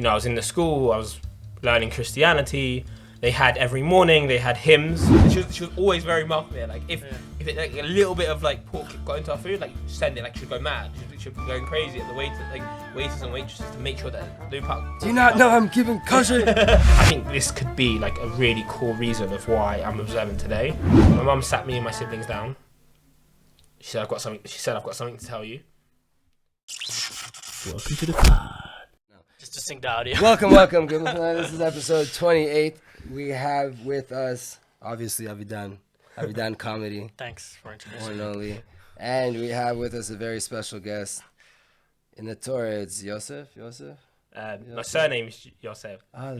I was in the school, I was learning Christianity. They had every morning, they had hymns. She was always very mouthful. Like if it, like, a little bit of like pork got into our food, like send it, like she'd go mad. She'd be going crazy at the waiters and waitresses to make sure that loop out. Do you not know I'm giving kosher? I think this could be like a really cool reason of why I'm observant today. My mum sat me and my siblings down. She said I've got something to tell you. Welcome to the pod. Just to sync the audio. Welcome. Good morning. This is episode 28. We have with us, obviously, Avidan Comedy. Thanks for One introducing and me. only. And we have with us a very special guest. In the Torah, it's Joseph. My surname is Joseph. Oh,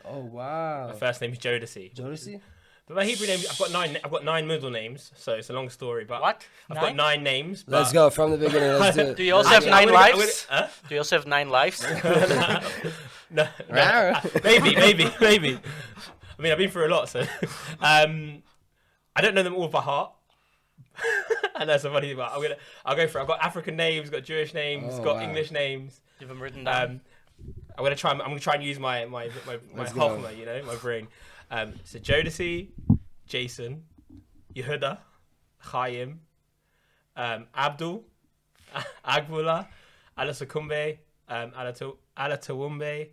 wow. My first name is Jodeci. Jodeci? But my Hebrew name, I've got nine middle names, so it's a long story. But What? I've got 9 names. Let's go from the beginning. Let's do it. Do you also have Actually, 9 lives? Huh? Do you also have 9 lives? No. Maybe. I mean, I've been through a lot, so I don't know them all by heart. And that's a funny thing. But I'll go for it. I've got African names, got Jewish names, got English names. You have them written down. I'm gonna try and use my Hoffman, my brain. So Jodeci, Jason, Yehuda, Chaim, Abdul, Agvula, Alasakumbe, Alatawumbe,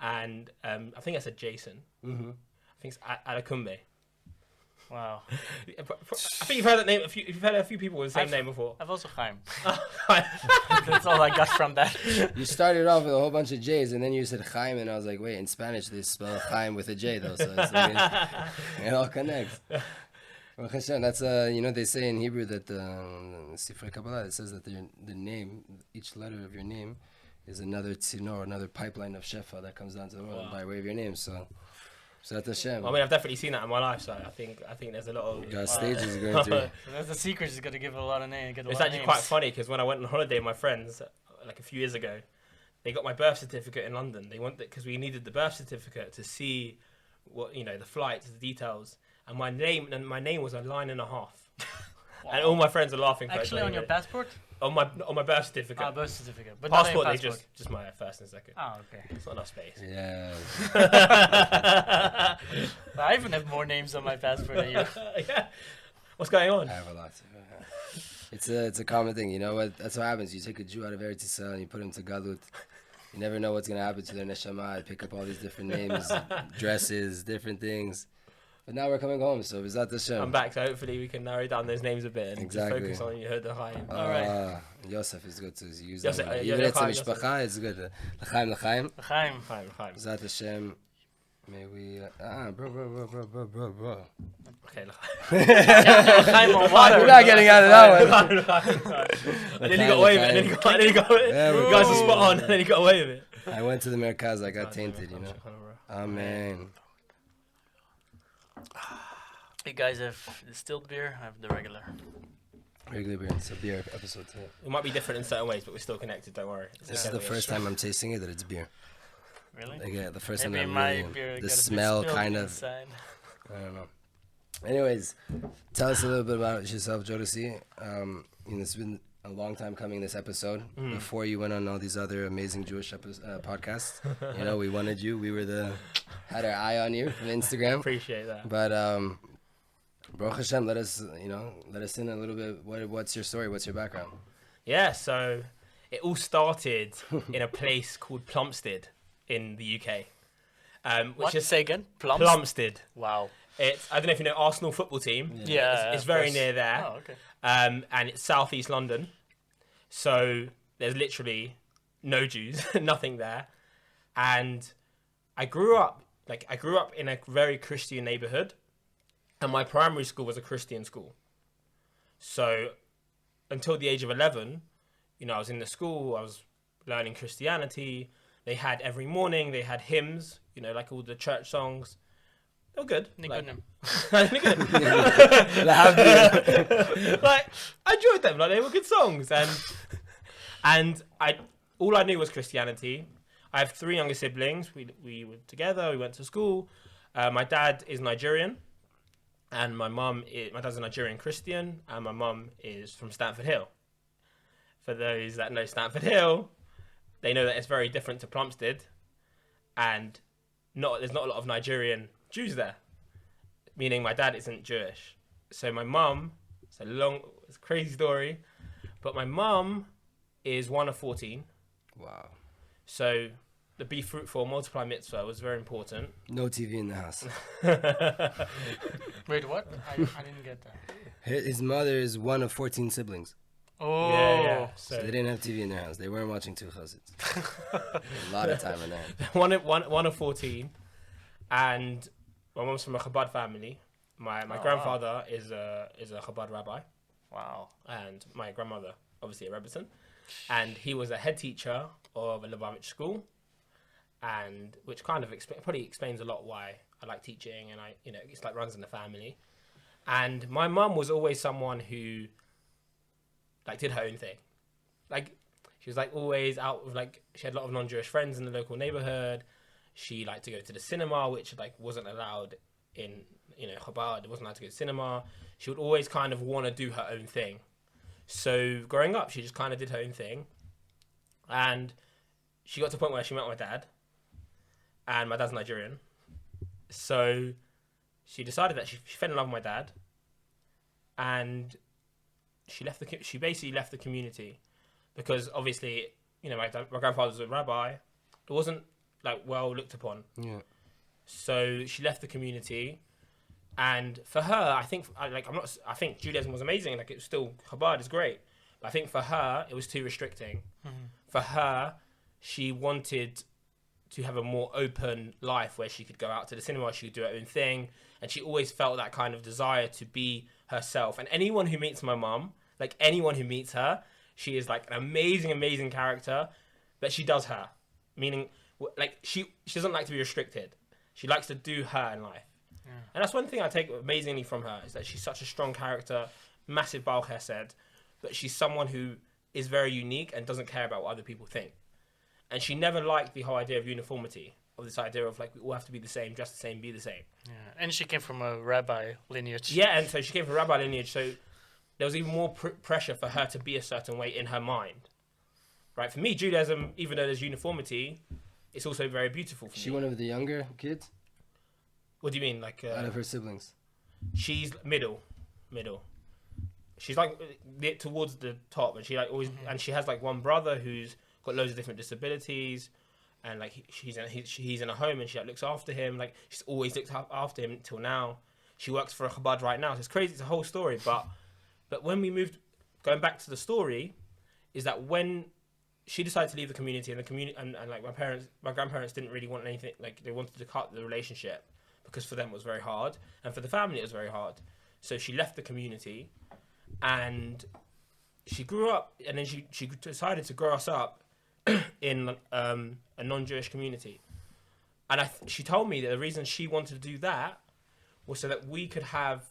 and I think I said Jason. Mm-hmm. I think it's Alakumbe. Wow. I think you've heard that name. You've heard a few people with the same name before. I've also Chaim. That's all I got from that. You started off with a whole bunch of J's, and then you said Chaim, and I was like, wait, in Spanish they spell Chaim with a J, though, so it's like it all connects. Baruch Hashem, that's, they say in Hebrew that Sifrei Kabbalah, it says that the name, each letter of your name, is another tzinor, another pipeline of Shefa that comes down to the world by way of your name, so that's Hashem. I mean, I've definitely seen that in my life, so I think there's a lot of... You got stages going through. That's the secret, is got to give it a lot of names. It's actually quite funny, because when I went on holiday with my friends, like a few years ago, they got my birth certificate in London. They wanted, because we needed the birth certificate to see what, the flights, the details. And my name was a line and a half. Wow. And all my friends are laughing. Actually, on your passport? On my birth certificate. Oh, birth certificate. But passport, not your passport. Just my first and second. Oh, okay. It's not enough space. Yeah. I even have more names on my passport than you. Yeah. What's going on? I have a lot. It's a common thing. You know what? That's what happens. You take a Jew out of Eretz Yisrael and you put him to Galut. You never know what's going to happen to their neshama. They pick up all these different names, dresses, different things. But now we're coming home, so is that the show? I'm back, so hopefully we can narrow down those names a bit and just focus on Yehuda Chaim. All right. Yosef is good to use. Yosef, even it's a mishpacha, it's good. L'chaim. Chaim. Zat Hashem. May we... bro. Okay, Chaim on water. You're not getting out of that one. I nearly got away with it. You guys are spot on, and then you got away with it. I went to the Merkaz, I got tainted, Amen. You guys have distilled beer? I have the regular. Regular beer. It's a beer episode today. It might be different in certain ways, but we're still connected, don't worry. This is the first time I'm tasting it that it's beer. Really? Like, yeah, the first Maybe time my I'm beer the got a bit smell spilled kind inside. of... I don't know. Anyways, tell us a little bit about yourself, Jodeci. It's been a long time coming, this episode. Before you went on all these other amazing Jewish podcasts. We wanted you. We had our eye on you from Instagram. Appreciate that. But Baruch Hashem, let us in a little bit. What's your story? What's your background? Yeah, so it all started in a place called Plumstead in the UK. Say again? Plumstead. Wow. I don't know if you know Arsenal football team. Yeah. It's very near there. Oh, okay. And it's southeast London. So there's literally no Jews, nothing there. And I grew up in a very Christian neighborhood. And my primary school was a Christian school. So until the age of 11, I was in the school, I was learning Christianity. They had every morning, they had hymns, like all the church songs. They were good. Like, I enjoyed them. Like, they were good songs. And all I knew was Christianity. I have 3 younger siblings. We were together, we went to school. My dad is Nigerian. And my dad's a Nigerian Christian, and my mum is from Stamford Hill. For those that know Stamford Hill, they know that it's very different to Plumstead. and there's not a lot of Nigerian Jews there, meaning my dad isn't Jewish. So my mum, it's a crazy story, but my mum is one of 14. Wow. So the be fruitful, multiply mitzvah was very important. No TV in the house. Wait, what? I didn't get that. His mother is one of 14 siblings. Oh. Yeah. So they didn't have TV in their house. They weren't watching two Chassids. A lot of time on that. one of 14, and my mom's from a Chabad family. My grandfather is a Chabad rabbi. Wow. And my grandmother, obviously a Rebbetzin, and he was a head teacher of a Lubavitch school, and which kind of probably explains a lot why I like teaching, and it's like runs in the family. And my mum was always someone who like did her own thing. Like she was like always out with she had a lot of non-Jewish friends in the local neighborhood. She liked to go to the cinema, which like wasn't allowed in Chabad. Wasn't allowed to go to cinema. She would always kind of want to do her own thing. So growing up, she just kind of did her own thing, and she got to the point where she met my dad, and my dad's Nigerian. So she decided that she fell in love with my dad, and she basically left the community because obviously my grandfather was a rabbi. It wasn't like well looked upon. Yeah. So she left the community, and for her, I think Judaism was amazing. Like it was still Chabad is great, but I think for her it was too restricting. Mm-hmm. For her, she wanted to have a more open life where she could go out to the cinema, she could do her own thing, and she always felt that kind of desire to be herself. And anyone who meets my mum, like anyone who meets her, she is like an amazing character, but she does her, meaning like she doesn't like to be restricted. She likes to do her in life. Yeah. And that's one thing I take amazingly from her, is that she's such a strong character, massive Baal Chesed, but she's someone who is very unique and doesn't care about what other people think. And she never liked the whole idea of uniformity, of this idea of like we all have to be the same, dress the same, be the same. Yeah, and she came from a rabbi lineage. Yeah, and so she came from rabbi lineage, so there was even more pressure for her to be a certain way in her mind. Right? For me, Judaism, even though there's uniformity, it's also very beautiful for me. Is she one of the younger kids? What do you mean? Like out of her siblings? She's middle. She's like towards the top, and she like always, and she has like one brother who's got loads of different disabilities, and like he's in a home, and she like looks after him. Like she's always looked after him till now. She works for a Chabad right now. So it's crazy. It's a whole story. But when we moved, going back to the story, is that when she decided to leave the community, and like my grandparents didn't really want anything. Like they wanted to cut the relationship because for them it was very hard, and for the family it was very hard. So she left the community, and she grew up, and then she decided to grow us up in a non-Jewish community. And she told me that the reason she wanted to do that was so that we could have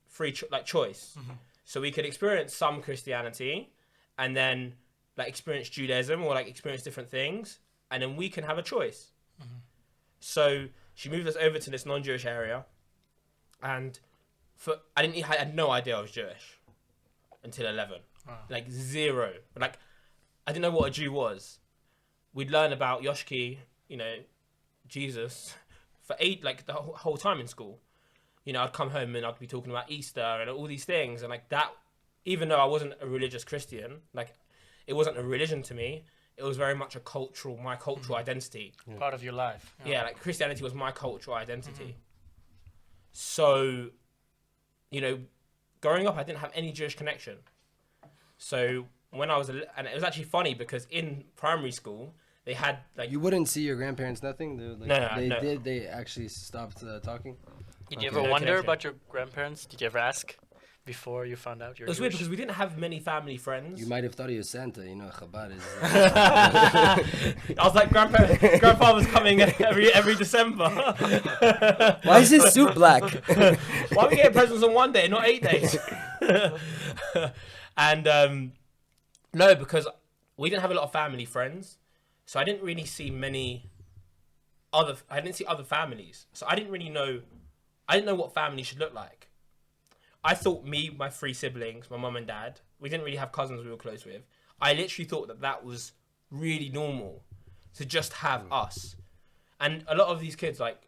free choice. Mm-hmm. So we could experience some Christianity, and then like experience Judaism, or like experience different things, and then we can have a choice. Mm-hmm. So she moved us over to this non-Jewish area, and I had no idea I was Jewish until 11. Wow. Like zero. Like I didn't know what a Jew was. We'd learn about Yoshki, Jesus, for the whole time in school. I'd come home and I'd be talking about Easter and all these things, and like that, even though I wasn't a religious Christian, like it wasn't a religion to me. It was very much my cultural identity. Yeah. Part of your life. Yeah, like Christianity was my cultural identity. Mm-hmm. So, growing up, I didn't have any Jewish connection. So when I was, and it was actually funny because in primary school, they had like... You wouldn't see your grandparents, nothing? No. They actually stopped talking? Did you ever wonder about your grandparents? Did you ever ask before you found out you're It was weird because we didn't have many family friends. You might have thought he was Santa, Chabad is... I was like, grandfather's coming every December. Why is his suit black? Why are we getting presents on one day, not 8 days? And no, because we didn't have a lot of family friends, so I didn't really see I didn't see other families, so I didn't know what family should look like. I thought my 3 siblings, my mum and dad, we didn't really have cousins we were close with. I literally thought that was really normal to just have us. And a lot of these kids, like,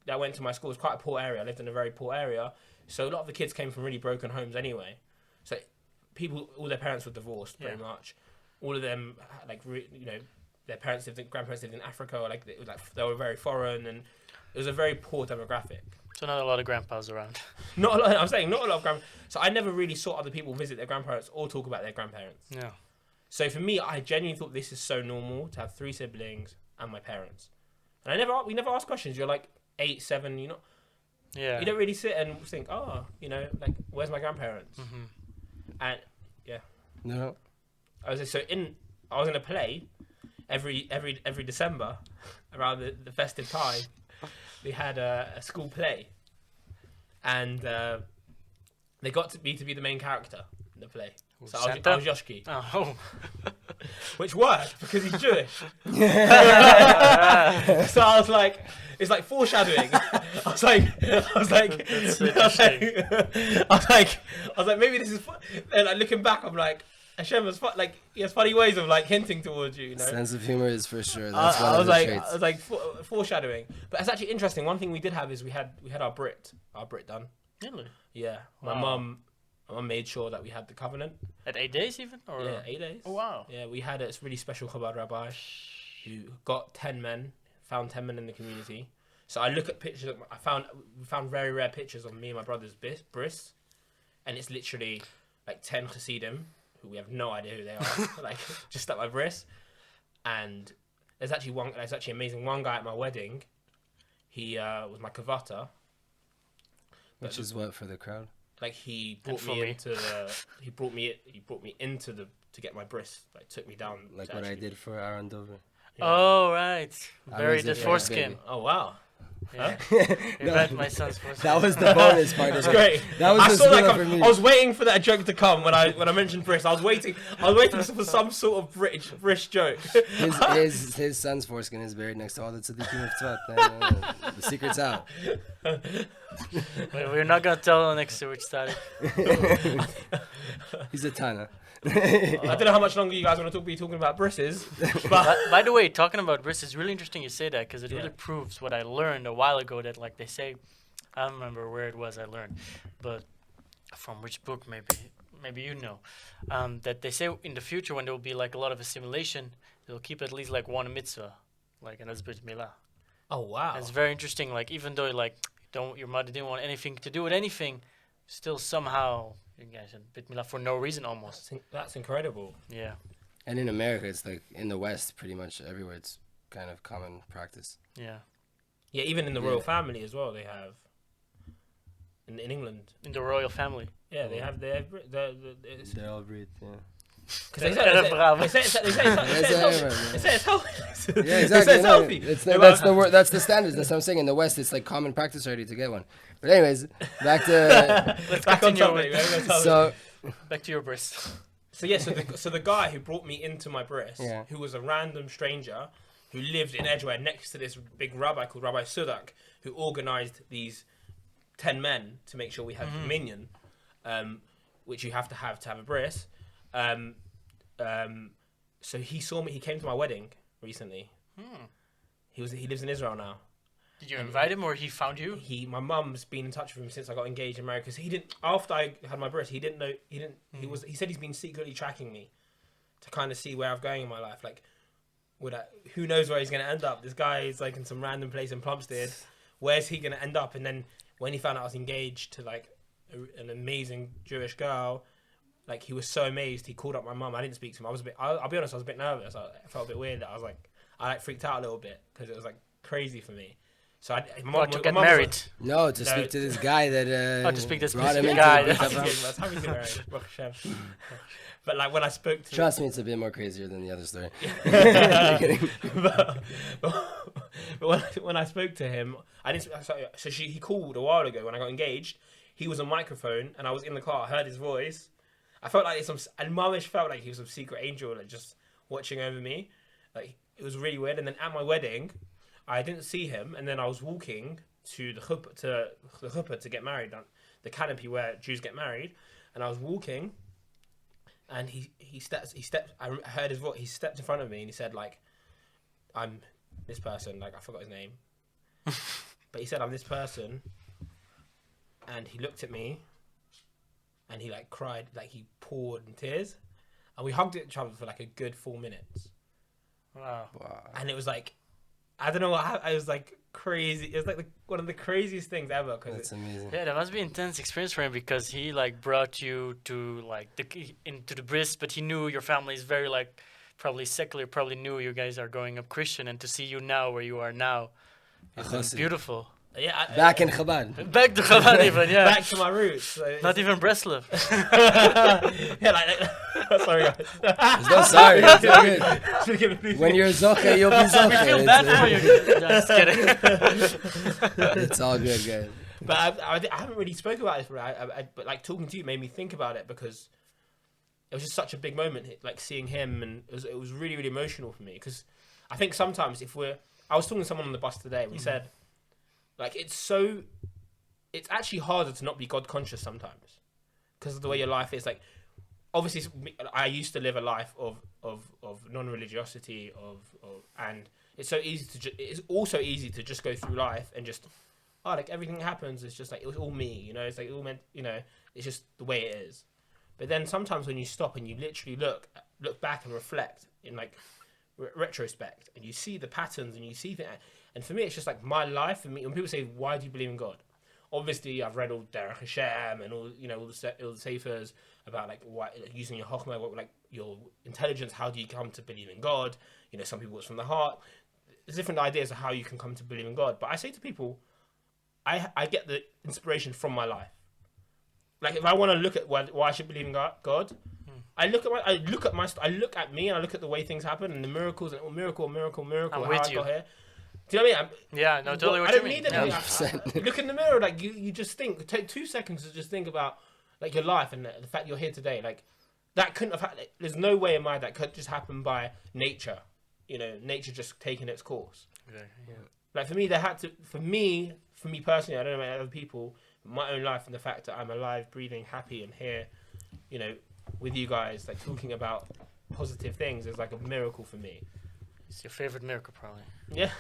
that went to my school, was quite a poor area. I lived in a very poor area. So a lot of the kids came from really broken homes anyway. So people, all their parents were divorced, pretty much. All of them, like, their parents grandparents lived in Africa, or like they were very foreign, and it was a very poor demographic. So not a lot of grandpas around. Not a lot. I'm saying not a lot of grandparents. So I never really saw other people visit their grandparents or talk about their grandparents. Yeah. So for me, I genuinely thought this is so normal to have 3 siblings and my parents. And we never ask questions. You're like 8, 7, you know. Yeah. You don't really sit and think, oh, you know, like, where's my grandparents? And yeah. No. I was in a play every December around the festive time. We had a school play, and they got me to be the main character in the play. So I was Yoshki. Oh. Which worked because he's Jewish. So I was like, it's like foreshadowing. I was like, maybe this is fun. And like, looking back, I'm like, Hashem was like, he has funny ways of like hinting towards you, you know. Sense of humor is for sure. That's one I of the traits. I was like foreshadowing. But it's actually interesting. One thing we did have is we had our Brit done. Really? Yeah. My mum made sure that we had the covenant. At 8 days even? Or? Yeah, 8 days. Oh, wow. Yeah, we had a really special Chabad rabbi who got 10 men, found 10 men in the community. So I look at pictures. We found very rare pictures of me and my brother's bris, and it's literally like 10 Chassidim, who we have no idea who they are, like just at my bris. And there's actually amazing. One guy at my wedding, he was my kavata. Which is what for the crowd? Like he brought me into the to get my bris. Like took me down. Like what I did for Aaron Dover. Yeah. Oh right, buried the Yeah, foreskin. baby. Oh wow. Yeah. No. Buried my son's foreskin. That was the bonus part. That's of it. great. That was I the saw that thriller come. for me. I was waiting for that joke to come when I mentioned bris. I was waiting for some sort of British joke. His son's foreskin is buried next to all the tzaddikim of Tzvat. The secret's out. Wait, we're not gonna tell next to which side. He's a Tana. I don't know how much longer you guys want to be talking about brises, but By the way, talking about bris, it's really interesting you say that because it Yeah. really proves what I learned a while ago. That like they say, I don't remember where it was I learned, but from which book maybe you know, that they say in the future when there will be like a lot of assimilation, they'll keep at least like one mitzvah, like and that's brit milah. oh wow, And it's very interesting. Like even though like your mother didn't want anything to do with anything, still somehow you guys had brit milah for no reason almost. that's incredible. Yeah. And in America, it's like in the West, pretty much everywhere, it's kind of common practice. Yeah. Yeah, even in the royal family as well, they have. In England, In the royal family. yeah, they have They're all breed, yeah. because they say it's healthy. Yeah, exactly. They say it's no, healthy. That's the standards. That's what I'm saying. In the West, it's like common practice already to get one. But anyways, back to Let's Back on continue topic. with so back to your bris. So yeah, so the guy who brought me into my bris, Yeah. who was a random stranger, who lived in Edgware next to this big rabbi called Rabbi Sudak, who organised these 10 men to make sure we had communion, which you have to have a bris. So he saw me. He came to my wedding recently. He lives in Israel now. Did you invite him or he found you? My mum's been in touch with him since I got engaged and married because he didn't. After I had my bris, he didn't know. He said he's been secretly tracking me to kind of see where I'm going in my life. Like, who knows where he's going to end up? This guy is like in some random place in Plumstead. Where's he going to end up? And then when he found out I was engaged to like an amazing Jewish girl, like he was so amazed. He called up my mum. I didn't speak to him. I'll be honest. I was a bit nervous. I felt a bit weird. I freaked out a little bit because it was like crazy for me. So To get married. no, to speak to this guy that to speak to this brought him specific into guy. the That's Mitzvah. I was happy to get married. Baruch Hashem. But like when I spoke to Trust me, it's a bit more crazier than the other story. but when I spoke to him, I didn't. So he called a while ago when I got engaged. He was on microphone and I was in the car. I heard his voice. I felt like and Mamish felt like he was some secret angel, like just watching over me. Like it was really weird. And then at my wedding, I didn't see him. And then I was walking to the chuppah to get married, the canopy where Jews get married. And I was walking, and he stepped. I heard his voice. He stepped in front of me and he said like, this person, like I forgot his name, but he said I'm this person, and he looked at me, and he like cried, like he poured in tears, and we hugged each other for like a good 4 minutes. Wow. And it was like, I don't know what I was like crazy. It was like one of the craziest things ever. That's amazing. Yeah, that must be an intense experience for him because he like brought you to like into the bris, but he knew your family is very like probably secular, probably knew you guys are growing up Christian, and to see you now where you are now is beautiful. Yeah, Back in Chabad. Back to Chabad even, yeah. Back to my roots. So Not even Breslov. yeah, like sorry guys. There's no sorry. It's all good. When you're Zoche, you'll be Zoche. We feel bad for you. Just kidding. It's all good, guys. But I haven't really spoken about this, but like talking to you made me think about it because it was just such a big moment, like seeing him, and it was really, really emotional for me because I think sometimes I was talking to someone on the bus today, and we said, like, it's actually harder to not be God conscious sometimes because of the way your life is. Like, obviously, I used to live a life of non-religiosity, and it's so easy it's also easy to just go through life and just, like everything happens. It's just like, it was all me, you know, it's like all meant, you know, it's just the way it is. But then sometimes when you stop and you literally look back and reflect in like retrospect, and you see the patterns and you see that. And for me, it's just like my life. For me, when people say, "Why do you believe in God?" Obviously, I've read all Derech Hashem and all the seifers about like using your chokhmah, like your intelligence. How do you come to believe in God? You know, some people it's from the heart. There's different ideas of how you can come to believe in God. But I say to people, I get the inspiration from my life. Like if I want to look at why I should believe in God, I look at me and I look at the way things happen and the miracles and miracle, how I got here. Do you know what I mean? Yeah, no, totally what I you don't mean. need anything. Look in the mirror, like you just think. Take 2 seconds to just think about like your life and the fact you're here today. Like that couldn't have happened. There's no way in mind that could just happen by nature. You know, nature just taking its course. Exactly. Yeah. Like for me, there had to. For me personally, I don't know about other people. My own life and the fact that I'm alive, breathing, happy, and here, you know, with you guys, like talking about positive things is like a miracle for me. It's your favorite miracle, probably. Yeah.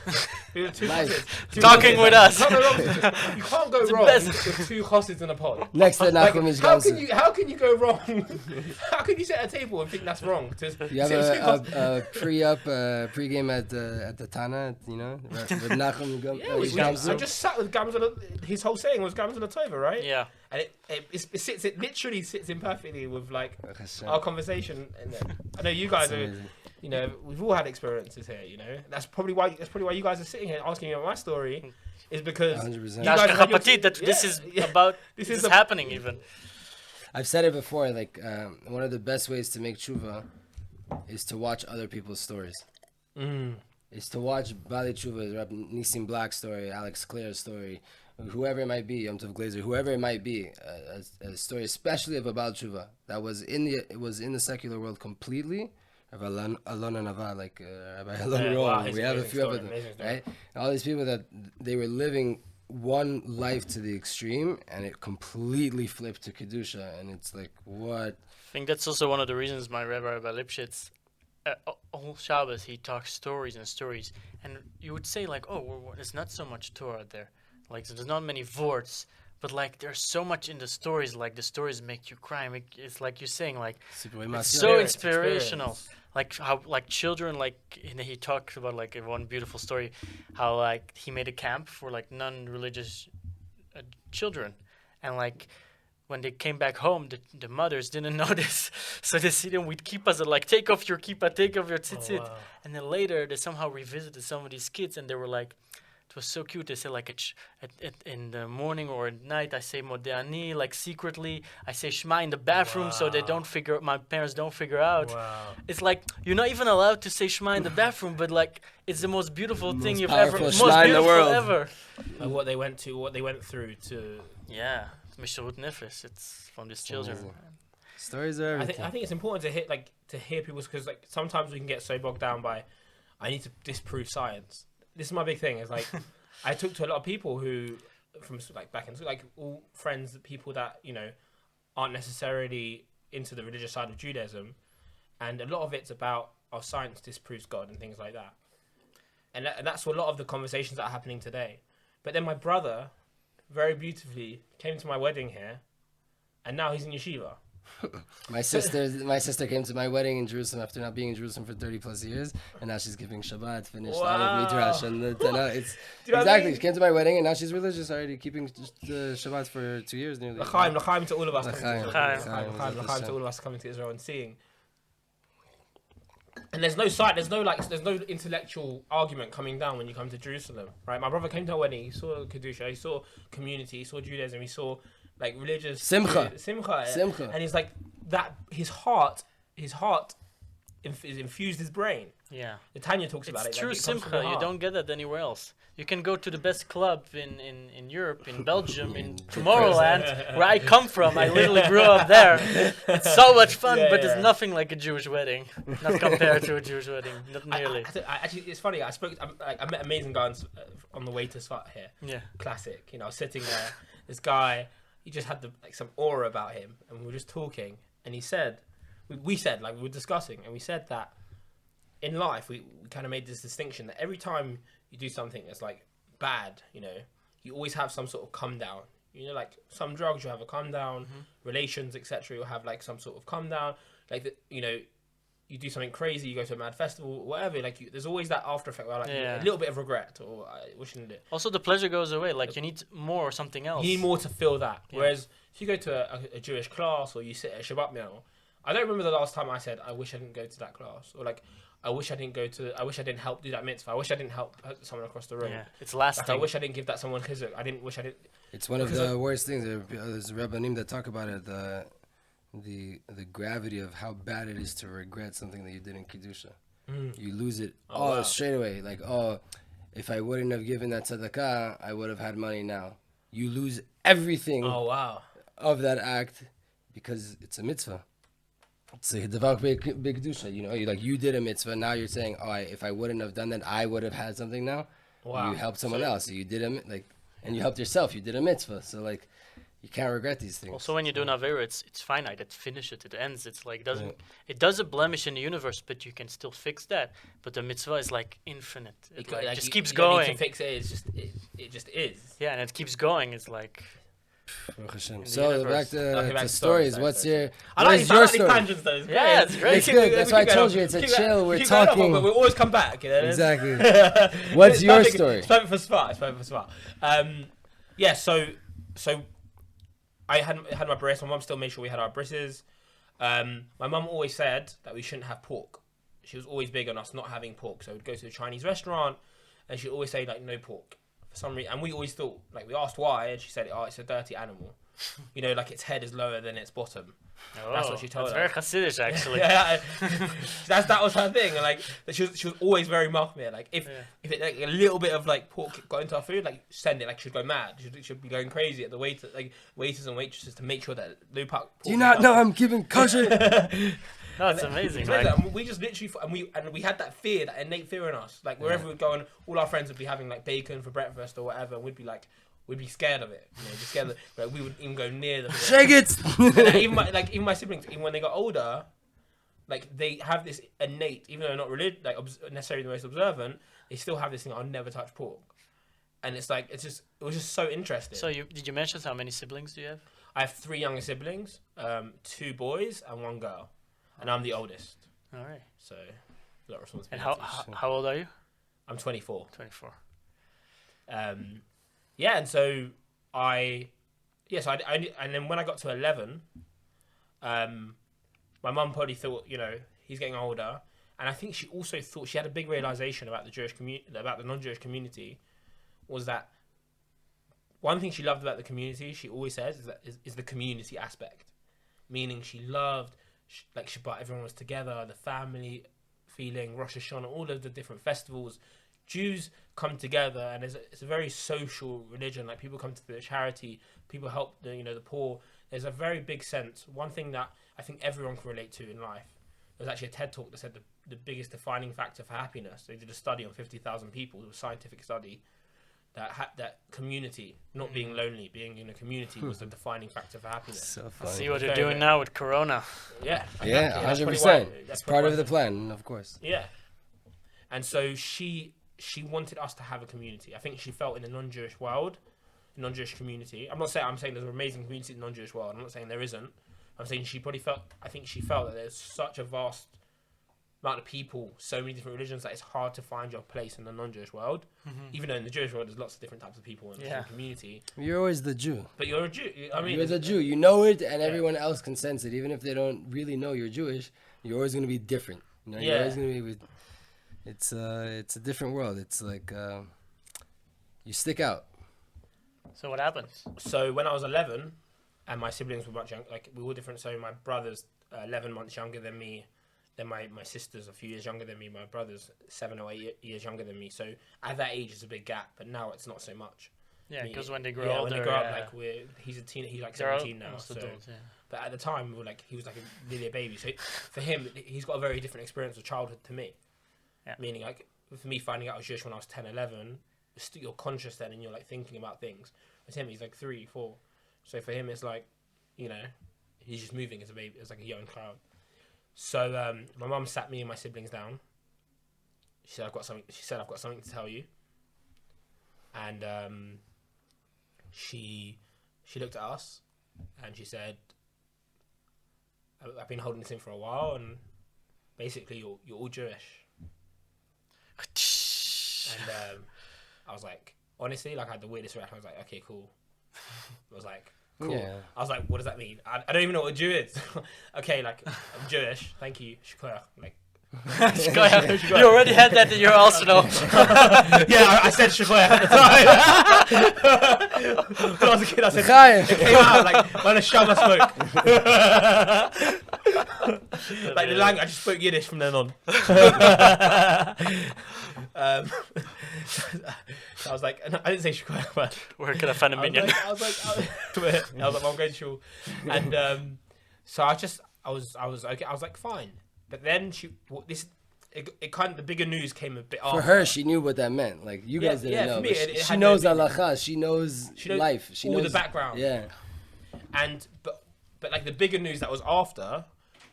Nice. Talking with us. You can't go wrong with 2 Chassids in a pod. Next to Like, Nachum is how can you go wrong? How can you sit at a table and think that's wrong? You have a pre-game at the Tana, you know, with Nachum. I just sat with Gamzel. His whole saying was Gamzel Tova, right? Yeah. And it literally sits in perfectly with like our conversation. And I know you guys are. You know, we've all had experiences here. You know, that's probably why you guys are sitting here asking me about my story, is because 100%. you guys this is about this is happening even. I've said it before. Like one of the best ways to make tshuva is to watch other people's stories. Is to watch Bali Tshuva, Rab Nissim Black's story, Alex Clare's story, whoever it might be, Yom Tov Glazer, whoever it might be, a story, especially of a Bal Tshuva that was in the secular world completely. Alona Nava, like Rabbi Alon Roll. We have a few of them, right? And all these people that they were living one life to the extreme, and it completely flipped to Kedusha, and it's like, what? I think that's also one of the reasons my Rabbi Lipschitz, all Shabbos, he talks stories and stories, and you would say like, oh, there's not so much Torah there, like there's not many words, but like there's so much in the stories, like the stories make you cry. It's like you're saying, like it's so inspirational. Like how like children, like he talked about like one beautiful story, how like he made a camp for like non-religious children, and like when they came back home, the mothers didn't know this, so they see them with kippas, like take off your kippah, take off your tzitzit, and then later they somehow revisited some of these kids, and they were like, it was so cute. They say like in the morning or at night, I say Modeani, like secretly. I say Shema in the bathroom so they don't my parents don't figure out. It's like you're not even allowed to say Shema in the bathroom, but like it's the most beautiful thing you've ever, most beautiful ever. Like what they went through to. Yeah, Mishurut Nefesh. It's from these children. Stories are everything. I think it's important to hear people's, because like sometimes we can get so bogged down by, I need to disprove science. This is my big thing. Is like I talk to a lot of people who from like back in like all friends, people that you know aren't necessarily into the religious side of Judaism, and a lot of it's about our science disproves God and things like that. and that's a lot of the conversations that are happening today. But then my brother, very beautifully, came to my wedding here, and now he's in yeshiva. My sister came to my wedding in Jerusalem after not being in Jerusalem for 30 plus years, and now she's giving Shabbat, finished all of Midrash, and it's exactly. She came to my wedding, and now she's religious already, keeping the Shabbat for 2 years nearly. L'chaim to all of us. L'chaim to all of us coming to Israel and seeing. And there's no side, there's no intellectual argument coming down when you come to Jerusalem, right? My brother came to our wedding, he saw Kedusha, he saw community, he saw Judaism, he saw like religious Simcha. And he's like that. His heart is infused his brain. Yeah, the Tanya talks about it. It's true like, simcha. You don't get that anywhere else. You can go to the best club in Europe, in Belgium, in Tomorrowland, where I come from. I literally grew up there. It's so much fun, but there's nothing like a Jewish wedding. Not compared to a Jewish wedding. Not nearly. I actually, it's funny. I met amazing guys on the way to Sfat here. Yeah. Classic. You know, I was sitting there. This guy, he just had some aura about him, and we were just talking. And he said, we said, like we were discussing, and we said that in life we kind of made this distinction that every time you do something that's like bad, you know, you always have some sort of come down. You know, like some drugs you have a come down, relations, etc. You'll have like some sort of come down. Like you know, you do something crazy, you go to a mad festival, whatever. Like there's always that after effect where like a little bit of regret or I wish I didn't do it. Also, the pleasure goes away. Like you need more or something else. You need more to feel that. Yeah. Whereas if you go to a Jewish class or you sit at a Shabbat meal, I don't remember the last time I said I wish I didn't go to that class, or like I wish I didn't help do that mitzvah. I wish I didn't help someone across the room. Yeah, it's lasting. Like, I wish I didn't give that someone chizuk. I didn't. It's one of the worst things. There's Rabbanim that talk about it. The gravity of how bad it is to regret something that you did in Kedusha. You lose it straight away. Like, if I wouldn't have given that tzedakah, I would have had money now. You lose everything of that act because it's a mitzvah. It's a devar b'kedusha. You know, you did a mitzvah. Now you're saying, if I wouldn't have done that, I would have had something now. Wow. You helped someone else. So you did and you helped yourself. You did a mitzvah. So you can't regret these things. Also, when you do an avera, it's finite. It finishes. It ends. It's like it does a blemish in the universe, but you can still fix that. But the mitzvah is like infinite. It just keeps going. You can fix it. It's just it just is. Yeah, and it keeps going. It's like. So back to stories. What's your story? Tangents, though. Yeah, it's great. It's good. That's why I told you it's a chill. We're talking. But we always come back. You know? Exactly. What's your story? It's perfect for Sfat. Yeah. So I had my bris. My mum still made sure we had our brises. My mum always said that we shouldn't have pork. She was always big on us not having pork. So we'd go to a Chinese restaurant, and she'd always say like no pork. For some reason, and we always thought, like, we asked why, and she said, it's a dirty animal. You know, like its head is lower than its bottom. That's what she told us. That's very Chassidish, actually. That was her thing. And, like, she was always very machmir. Like, if it, like, a little bit of like pork got into our food, like, send it. Like, she'd go mad. She'd be going crazy at the waiters and waitresses to make sure that no pork. Do you not know I'm giving kosher? No, it's amazing. We just literally and we had that fear, that innate fear in us. Like wherever we'd go, and all our friends would be having like bacon for breakfast or whatever, and we'd be scared of it. You know, just scared of it. Like, we wouldn't even go near them. Shake it. even my siblings, even when they got older, like they have this innate, even though they're not necessarily the most observant, they still have this thing. I'll never touch pork, and it's like it was just so interesting. So did you mention how many siblings do you have? I have 3 younger siblings, 2 boys and 1 girl. And I'm the oldest. All right. So, a lot of responsibility. And how old are you? I'm 24. 24. Yeah, and so I and then when I got to 11, my mum probably thought, you know, he's getting older, and I think she also thought she had a big realization about the Jewish community, about the non-Jewish community, was that one thing she loved about the community, she always says, is the community aspect, meaning she loved. Like Shabbat, everyone was together, the family feeling, Rosh Hashanah, all of the different festivals. Jews come together, and it's a very social religion. Like people come to the charity, people help the poor. There's a very big sense. One thing that I think everyone can relate to in life. There was actually a TED talk that said the biggest defining factor for happiness. They did a study on 50,000 people, it was a scientific study. That community, not being lonely, being in a community was the defining factor for happiness. So funny. See what you're doing now with Corona. Yeah, 100%. It's part of the plan, of course. Yeah. And so she she wanted us to have a community. I think she felt in the non-Jewish world, non-Jewish community. I'm saying there's an amazing community in the non-Jewish world. I'm not saying there isn't. I'm saying she felt that there's such a vast amount of people, so many different religions, that it's hard to find your place in the non-Jewish world. Even though in the Jewish world there's lots of different types of people in the community. You're always the Jew. But you're a Jew. I mean, you're the Jew. You know it, and everyone else can sense it. Even if they don't really know you're Jewish, you're always going to be different. You know, you're always going to be. It's a different world. It's like you stick out. So what happens? So when I was 11, and my siblings were much younger, like we were all different. So my brother's 11 months younger than me. Then my sister's a few years younger than me. My brother's 7 or 8 years younger than me. So at that age, it's a big gap. But now it's not so much. Yeah, because when they grow older, when they grow up, like he's a teen. He's like 17 now. So, adults, but at the time, he was like nearly a baby. So for him, he's got a very different experience of childhood to me. Yeah. Meaning, like for me, finding out I was Jewish when I was 10, 11, you're conscious then, and you're like thinking about things. With him, he's like 3, 4. So for him, it's like, you know, he's just moving as a baby, as like a young child. So my mum sat me and my siblings down. She said, I've got something to tell you. And she looked at us and she said, I've been holding this in for a while, and basically you're all Jewish. And I was like, honestly, like I had the weirdest reaction. I was like, okay, cool. I was like, cool. Yeah. I was like, what does that mean? I don't even know what a Jew is. Okay, like, I'm Jewish. Thank you. Shkoyach. Like, you already had that in your arsenal. Yeah, I said Shkoyach at the time. When I was a kid, I said, it came out like when a Shama spoke. Like the language, I just spoke Yiddish from then on. I was like, no, I didn't say Shkoyach, but where can I find a minion? I was like, I'm going to shul, and so I was okay. I was like, fine, but then it kind of, the bigger news came a bit after. For her, she knew what that meant. Like you guys didn't know. For me, she knows halacha. She knows life. She knows knows the background. Yeah. And but like the bigger news that was after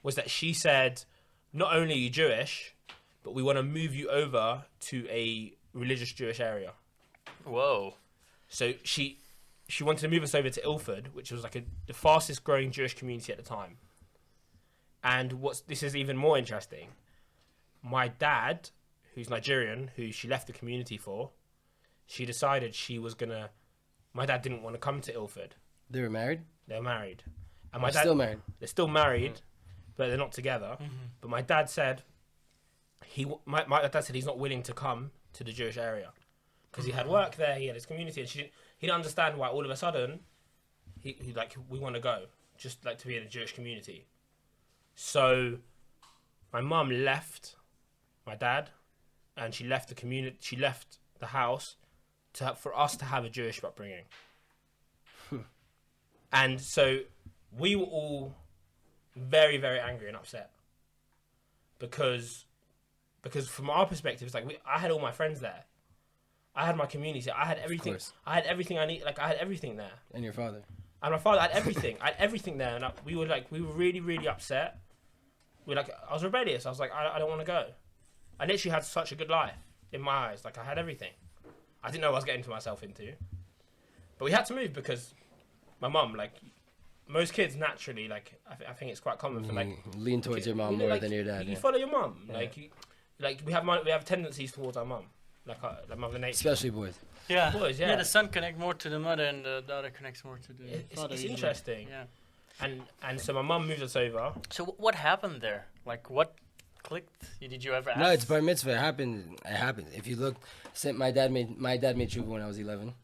was that she said, not only are you Jewish, but we want to move you over to a religious Jewish area. Whoa. So she wanted to move us over to Ilford, which was like the fastest growing Jewish community at the time. And this is even more interesting. My dad, who's Nigerian, who she left the community for, she decided my dad didn't want to come to Ilford. They were married? They were married. And they're still married? They're still married, but they're not together. Mm-hmm. But my dad said, my dad said he's not willing to come to the Jewish area. Because he had work there, he had his community, and he didn't understand why all of a sudden, he like, we want to go, just like to be in a Jewish community. So my mum left my dad, and she left the community. She left the house for us to have a Jewish upbringing. And so we were all very, very angry and upset because from our perspective, it's like I had all my friends there. I had my community. I had everything. I had everything I need. Like I had everything there. And your father. And my father had everything. I had everything there, and we were really, really upset. I was rebellious. I was like, I don't want to go. I literally had such a good life in my eyes. Like I had everything. I didn't know what I was getting myself into. But we had to move because my mum, like most kids, naturally, like I think it's quite common for like lean towards your mom more than your dad. You follow your mum. Yeah. We have tendencies towards our mum, like mother nature. Especially boys. Yeah. Boys, yeah. Yeah, the son connects more to the mother, and the daughter connects more to the father. It's interesting. Yeah. And so my mum moved us over. So what happened there? Like what clicked? Did you ever ask? No, it's bar mitzvah. It happened. If you look, my dad made tshuva when I was 11.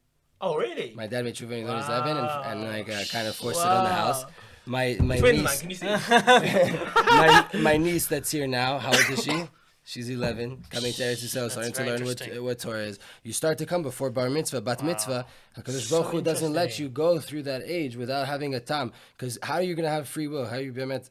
Oh really? My dad made tshuva when he was 11, and kind of forced it on the house. My Twins, niece, man, can you see? my niece that's here now. How old is she? She's 11, coming to Eretz Yisrael, starting to learn what Torah is. You start to come before bar mitzvah, bat mitzvah. HaKadosh Baruch Hu doesn't let you go through that age without having a tam. Because how are you going to have free will? How are you bemet?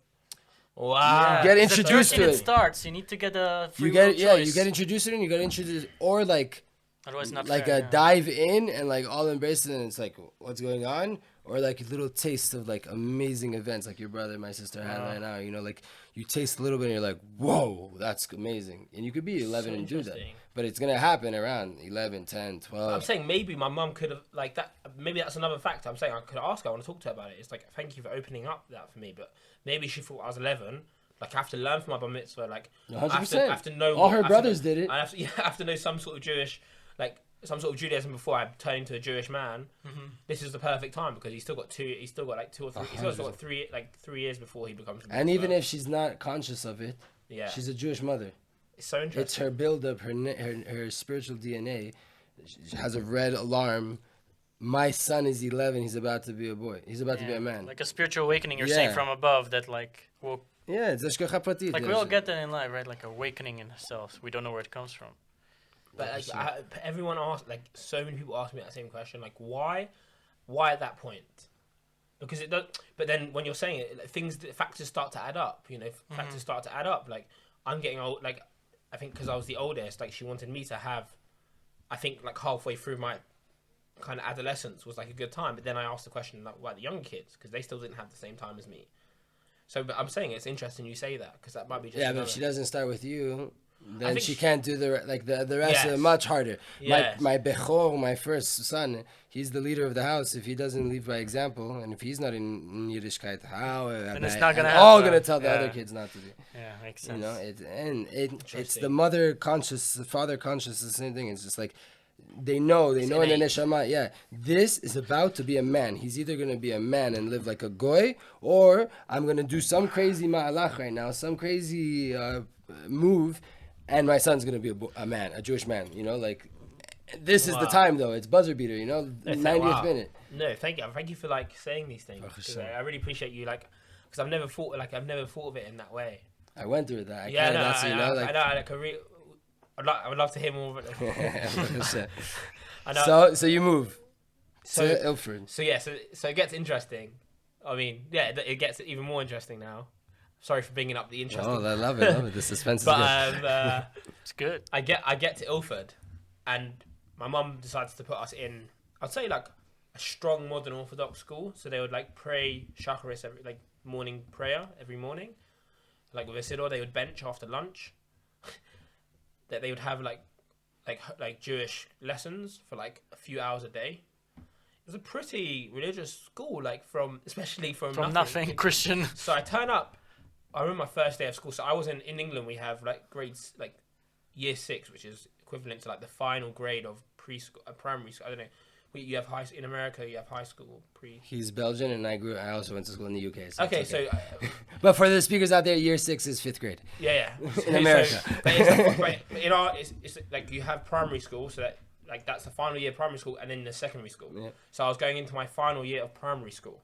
Wow. You get introduced to it. It starts. You need to get a free will choice. Yeah, you get introduced to it, and you get introduced, or like Otherwise, not like fair, a yeah. dive in and like all embrace it, and it's like what's going on, or like a little taste of like amazing events like your brother and my sister had right now. You know, like you taste a little bit and you're like, whoa, that's amazing. And you could be 11 and do that, interesting. but it's gonna happen around 11, 10, 12. I'm saying maybe my mum could have like that. Maybe that's another factor. I'm saying I could ask her. I want to talk to her about it. It's like thank you for opening up that for me. But maybe she thought I was 11. Like I have to learn from my bar mitzvah. Like 100%. I have to know. All her brothers did it. I have to, I have to know some sort of Jewish, like some sort of Judaism before I turn into a Jewish man. This is the perfect time because he's still got like 2 or 3. He's still got 3 years before he becomes. And even if she's not conscious of it, yeah, she's a Jewish mother. it's so interesting. It's her buildup, her spiritual DNA. She has a red alarm. My son is 11. He's about to be a boy. He's about to be a man. Like a spiritual awakening, you're saying Yeah. from above that like will Yeah, it's hashgacha pratit. like we all get that in life, right? Like awakening in ourselves. We don't know where it comes from. But like, everyone asks, like so many people ask me that same question, like why at that point? Because it does. But then when you're saying it, like, factors start to add up. You know, factors start to add up. Like I'm getting old. Like I think because I was the oldest, like she wanted me to have. I think like halfway through my kind of adolescence was like a good time. But then I asked the question like, why the younger kids? Because they still didn't have the same time as me. So, but I'm saying it's interesting you say that because that might be just. Yeah, but if she doesn't start with you, then think she can't do the rest Yes. of it much harder. Yes. My bechor, my first son, he's the leader of the house. If he doesn't lead by example, and if he's not in Yiddishkeit, how Then it's not gonna all happen. gonna tell the Yeah. other kids not to do. Yeah, makes You sense. know, it's Interesting. the mother conscious, the father conscious, the same thing. It's just like they know in the innate. neshama. Yeah, this is about to be a man. He's either gonna be a man and live like a goy, or I'm gonna do some crazy ma'alach right now, some crazy move, and my son's gonna be a man, a Jewish man. You know, like this is the time though. It's buzzer beater. You know, 90th Wow. minute. No, thank you for like saying these things. 'Cause I really appreciate you like because I've never thought of it in that way. I went through that. Yeah, no, that's, I you know, know, like, I know. Like I would love to hear more of it. I know. so you move So- to Ilford. So yeah, so it gets interesting. I mean, yeah, it gets even more interesting now. Sorry for bringing up the interesting. Oh, I love it. The suspense is good. But It's good. I get to Ilford, and my mum decides to put us in. I'd say like a strong modern Orthodox school. So they would like pray shacharis every like morning prayer every morning, like with a siddur. They would bench after lunch. That they would have like Jewish lessons for like a few hours a day. It was a pretty religious school, like especially from nothing Christian. So I turn up. I remember my first day of school. So I was in England. We have like grades like year 6, which is equivalent to like the final grade of preschool, primary school. I don't know. You have in America. You have high school, pre. He's Belgian, and I also went to school in the UK. So Okay, it's okay. so But for the speakers out there, year 6 is 5th grade. yeah. In America. But in our, it's like you have primary school, so that like that's the final year of primary school, and then the secondary school. Yeah. So I was going into my final year of primary school.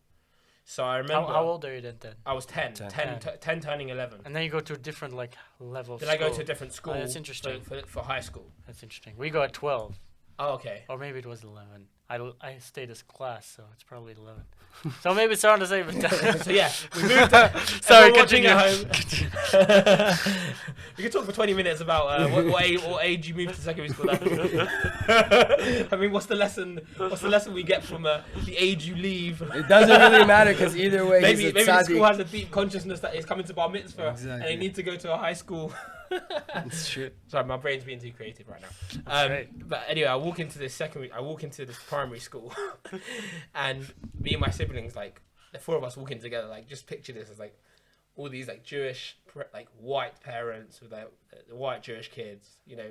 So I remember. How old are you then? I was 10 turning 11. And then you go to a different like level of Then school. I go to a different school. that's interesting. For high school. That's interesting. We go at 12. Oh, okay. Or maybe it was 11. I stayed as class, so it's probably 11. So maybe it's around the same time. So yeah, we moved. Sorry, everyone watching continue. at home. We could talk for 20 minutes about what age you moved to secondary school. I mean, what's the lesson? What's the lesson we get from the age you leave? It doesn't really matter because either way, Maybe he's a the tzaddik. school has a deep consciousness that is coming to bar mitzvah, and Exactly. they need to go to a high school. It's true. Sorry, my brain's being too creative right now. Great. But anyway, I walk into this primary school, and me and my siblings, like the 4 of us walking together, like just picture this as like all these like Jewish, like white parents with their the white Jewish kids. You know,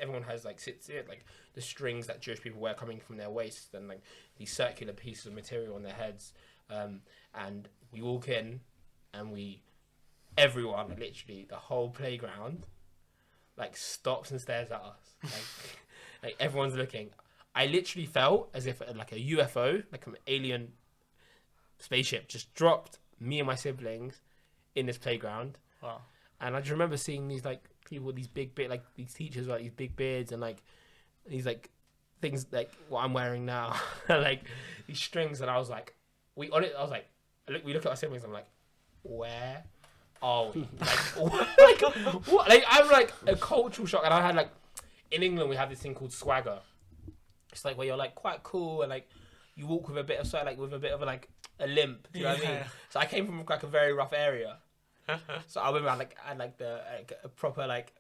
everyone has like like the strings that Jewish people wear coming from their waists, and like these circular pieces of material on their heads. And we walk in, and everyone, literally the whole playground, like stops and stares at us. Like everyone's looking. I literally felt as if like a UFO, like an alien spaceship, just dropped me and my siblings in this playground. Wow. And I just remember seeing these like people with these big like these teachers with like, these big beards and like these things like what I'm wearing now, like these strings. And I was like, we look at our siblings. I'm like, where are we? Like, what? Like I'm like a cultural shock, and I had like in England we have this thing called swagger. It's like where you're like quite cool and like you walk with a bit of sort of like with a bit of like a limp. Do you know what I mean? So I came from like a very rough area. So I remember I had like a proper like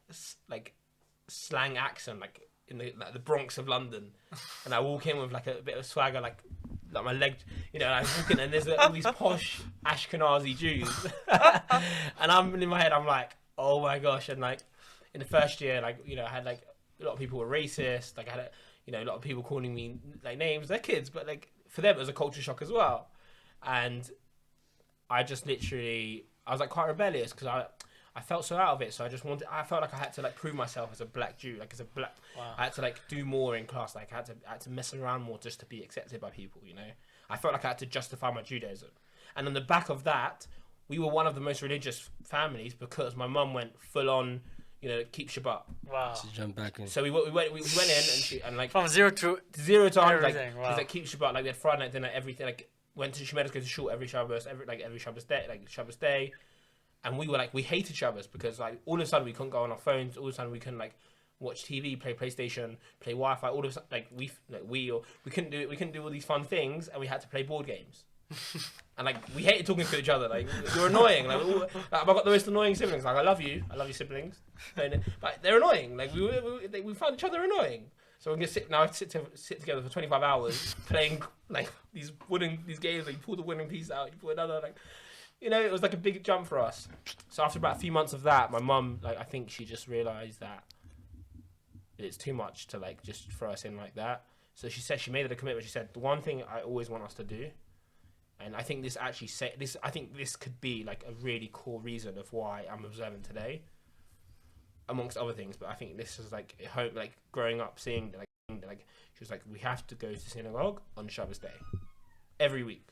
slang accent like in the Bronx of London, and I walk in with like a bit of swagger like my leg, you know, and I'm walking and there's all these posh Ashkenazi Jews, and I'm in my head I'm like, oh my gosh, and like in the first year like you know I had like a lot of people were racist, like I had a lot of people calling me like names, they're kids, but like for them it was a culture shock as well, and I just literally I was like quite rebellious because I felt so out of it, so I felt like I had to like prove myself as a black Jew, like as a black. Wow. I had to like do more in class, like I had to mess around more just to be accepted by people, you know. I felt like I had to justify my Judaism, and on the back of that, we were one of the most religious families because my mum went full on, you know, keep Shabbat. Wow. She jumped back in. So we went in and like from zero to 100, like wow. she's like keep Shabbat, like we had Friday night dinner, everything, like she made us go to shul every Shabbos, every Shabbos day, like Shabbos day. And we were like, we hated Shabbos because like all of a sudden we couldn't go on our phones. All of a sudden we couldn't like watch TV, play PlayStation, play Wi-Fi. All of a sudden like we couldn't do it. We couldn't do all these fun things, and we had to play board games. And like we hated talking to each other. Like you're annoying. Like I've got the most annoying siblings. Like I love you siblings, but they're annoying. Like we found each other annoying. So we're gonna sit together for 25 hours playing like these games. Like you pull the winning piece out, you pull another like. You know, it was like a big jump for us. So after about a few months of that, my mum, like, I think she just realised that it's too much to, like, just throw us in like that. So she made it a commitment. She said, the one thing I always want us to do, and I think I think this could be, like, a really core reason of why I'm observant today, amongst other things. But I think this is, like, growing up, seeing, like, she was like, we have to go to synagogue on Shabbos day. Every week.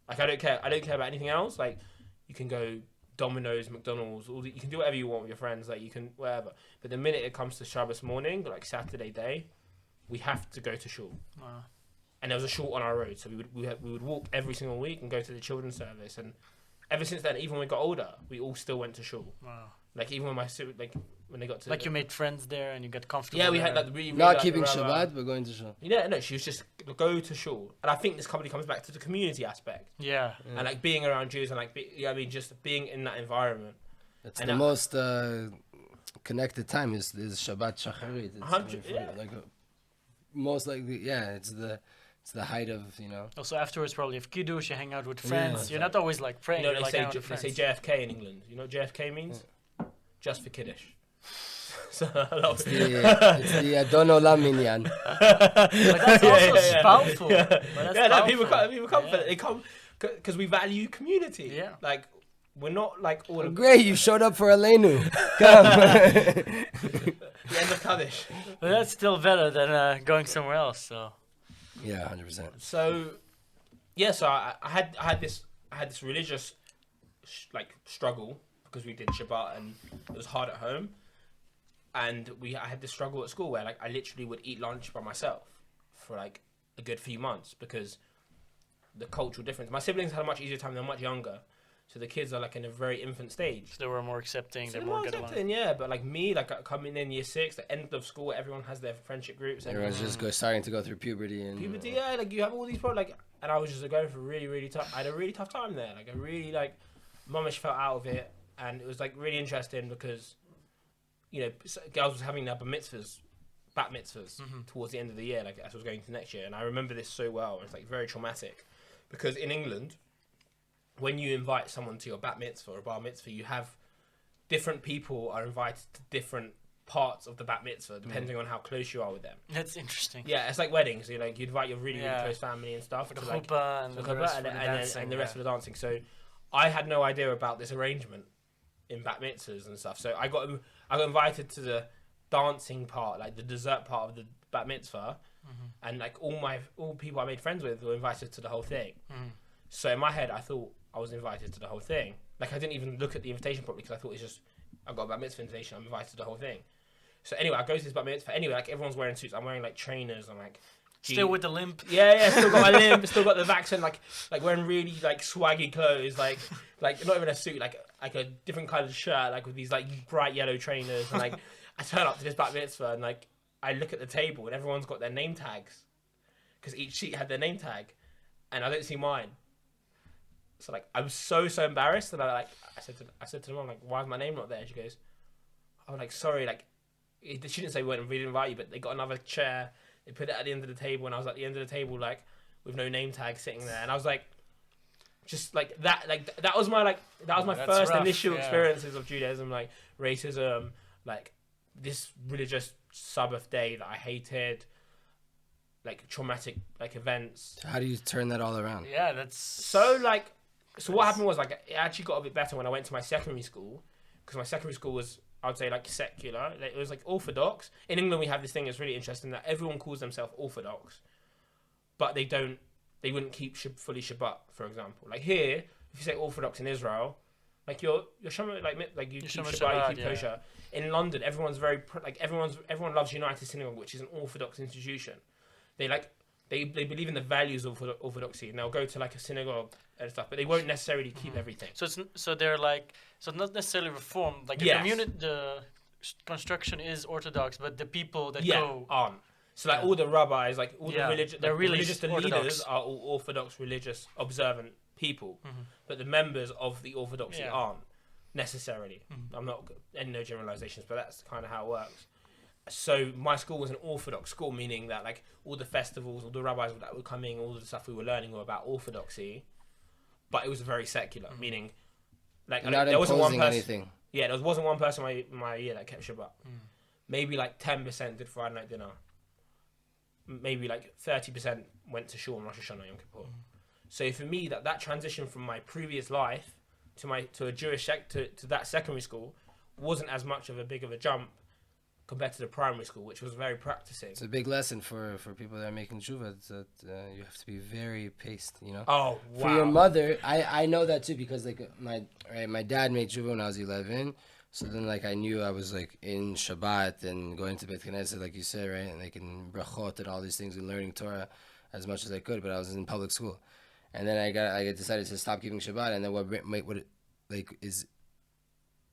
Like I don't care about anything else. Like you can go Domino's, McDonald's, you can do whatever you want with your friends. Like you can whatever. But the minute it comes to Shabbos morning, like Saturday day, we have to go to shul. Wow. And there was a shul on our road, so we would walk every single week and go to the children's service. And ever since then, even when we got older, we all still went to shul. Wow. Like even when when they got to you made friends there and you got comfortable. Yeah, we there. had like really not keeping Shabbat, but going to shul. Yeah, no, she was just go to shul, and I think this company comes back to the community aspect. Yeah. And like being around Jews and like just being in that environment. That's the most connected time is Shabbat Shacharit. 100, yeah. Like most likely, yeah. It's the height of, you know. Also afterwards, probably if kiddush, you hang out with friends. Yeah. You're not always like praying. You know, they say JFK in England. You know what JFK means? Yeah. Just for kiddush. So it's the Adon Olam Minyan. But that's also powerful. People come for it. They come because we value community. Yeah. Like we're not like all. Oh, great, you showed up for Aleinu. Come. The end of Kaddish. But that's still better than going somewhere else. So. Yeah, 100%. So, yeah. So I had this religious struggle because we did Shabbat and it was hard at home, and I had this struggle at school where like I literally would eat lunch by myself for like a good few months because the cultural difference. My siblings had a much easier time; they're much younger, so the kids are like in a very infant stage. So they were more accepting. So they're more accepting, yeah. But like me, like coming in year 6, the end of school, everyone has their friendship groups. Everyone's just starting to go through puberty and yeah. Like you have all these problems. Like, and I was just going for really, really tough. I had a really tough time there. Like I really mummish felt out of it, and it was like really interesting because, you know, girls was having their bat mitzvahs towards the end of the year, like as I was going to next year, and I remember this so well. It's like very traumatic because in England, when you invite someone to your bat mitzvah or bar mitzvah, you have different people are invited to different parts of the bat mitzvah depending on how close you are with them. That's interesting. Yeah, it's like weddings. So you invite your really, really close family and stuff. For the chuppah and the rest for the dancing. So I had no idea about this arrangement in bat mitzvahs and stuff. So I got invited to the dancing part, like the dessert part of the bat mitzvah, and like all people I made friends with were invited to the whole thing. So in my head, I thought I was invited to the whole thing. Like I didn't even look at the invitation properly because I thought it's just I got a bat mitzvah invitation. I'm invited to the whole thing. So anyway, I go to this bat mitzvah. Anyway, like everyone's wearing suits. I'm wearing like trainers. I'm like still with the limp. Yeah. Still got my limp. Still got the vaccine. Like wearing really like swaggy clothes. Like not even a suit. Like a different kind of shirt. Like with these like bright yellow trainers. And like I turn up to this bat mitzvah and like I look at the table and everyone's got their name tags because each sheet had their name tag, and I don't see mine. So like I was so embarrassed, and I said to the mom like, why is my name not there? And she goes, oh, like sorry, like she didn't say we didn't invite you, but they got another chair, they put it at the end of the table, and I was at the end of the table like with no name tag sitting there, and I was like, just like that was my first rough, initial experiences of Judaism, like racism, like this religious Sabbath day that I hated, like traumatic like events. How do you turn that all around? Yeah, that's So what happened was like it actually got a bit better when I went to my secondary school, because my secondary school was, I would say, like secular. It was like Orthodox. In England we have this thing that's really interesting, that everyone calls themselves Orthodox, but they wouldn't keep fully Shabbat, for example. Like here, if you say Orthodox in Israel, like you're Shabbat, like you keep Shabbat, you keep kosher. In London, everyone's very everyone loves United Synagogue, which is an Orthodox institution. They believe in the values of Orthodoxy, and they'll go to like a synagogue and stuff, but they won't necessarily keep everything. So they're like, so not necessarily reformed. Like the community, the construction is Orthodox, but the people that go aren't. So like all the rabbis, like all the religious Orthodox. leaders are all Orthodox, religious, observant people, but the members of the Orthodoxy aren't necessarily. I'm not in no generalizations, but that's kind of how it works. So my school was an Orthodox school, meaning that like all the festivals, all the rabbis that were coming, all the stuff we were learning were about Orthodoxy, but it was very secular, meaning like there wasn't one person. Anything. Yeah, there wasn't one person in my year that kept Shabbat. Maybe like 10% did Friday night dinner. Maybe like 30% went to shul on Rosh Hashanah Yom Kippur. So for me, that transition from my previous life to a Jewish to that secondary school wasn't as much of a big of a jump compared to the primary school, which was very practicing. It's a big lesson for people that are making tshuva, that you have to be very paced, you know? Oh, wow. For your mother, I know that too, because like my dad made tshuva when I was 11, so then like I knew I was like in Shabbat and going to Beit Knesset, like you said, right? And like in brachot and all these things and learning Torah as much as I could, but I was in public school. And then I decided to stop keeping Shabbat, and then what like is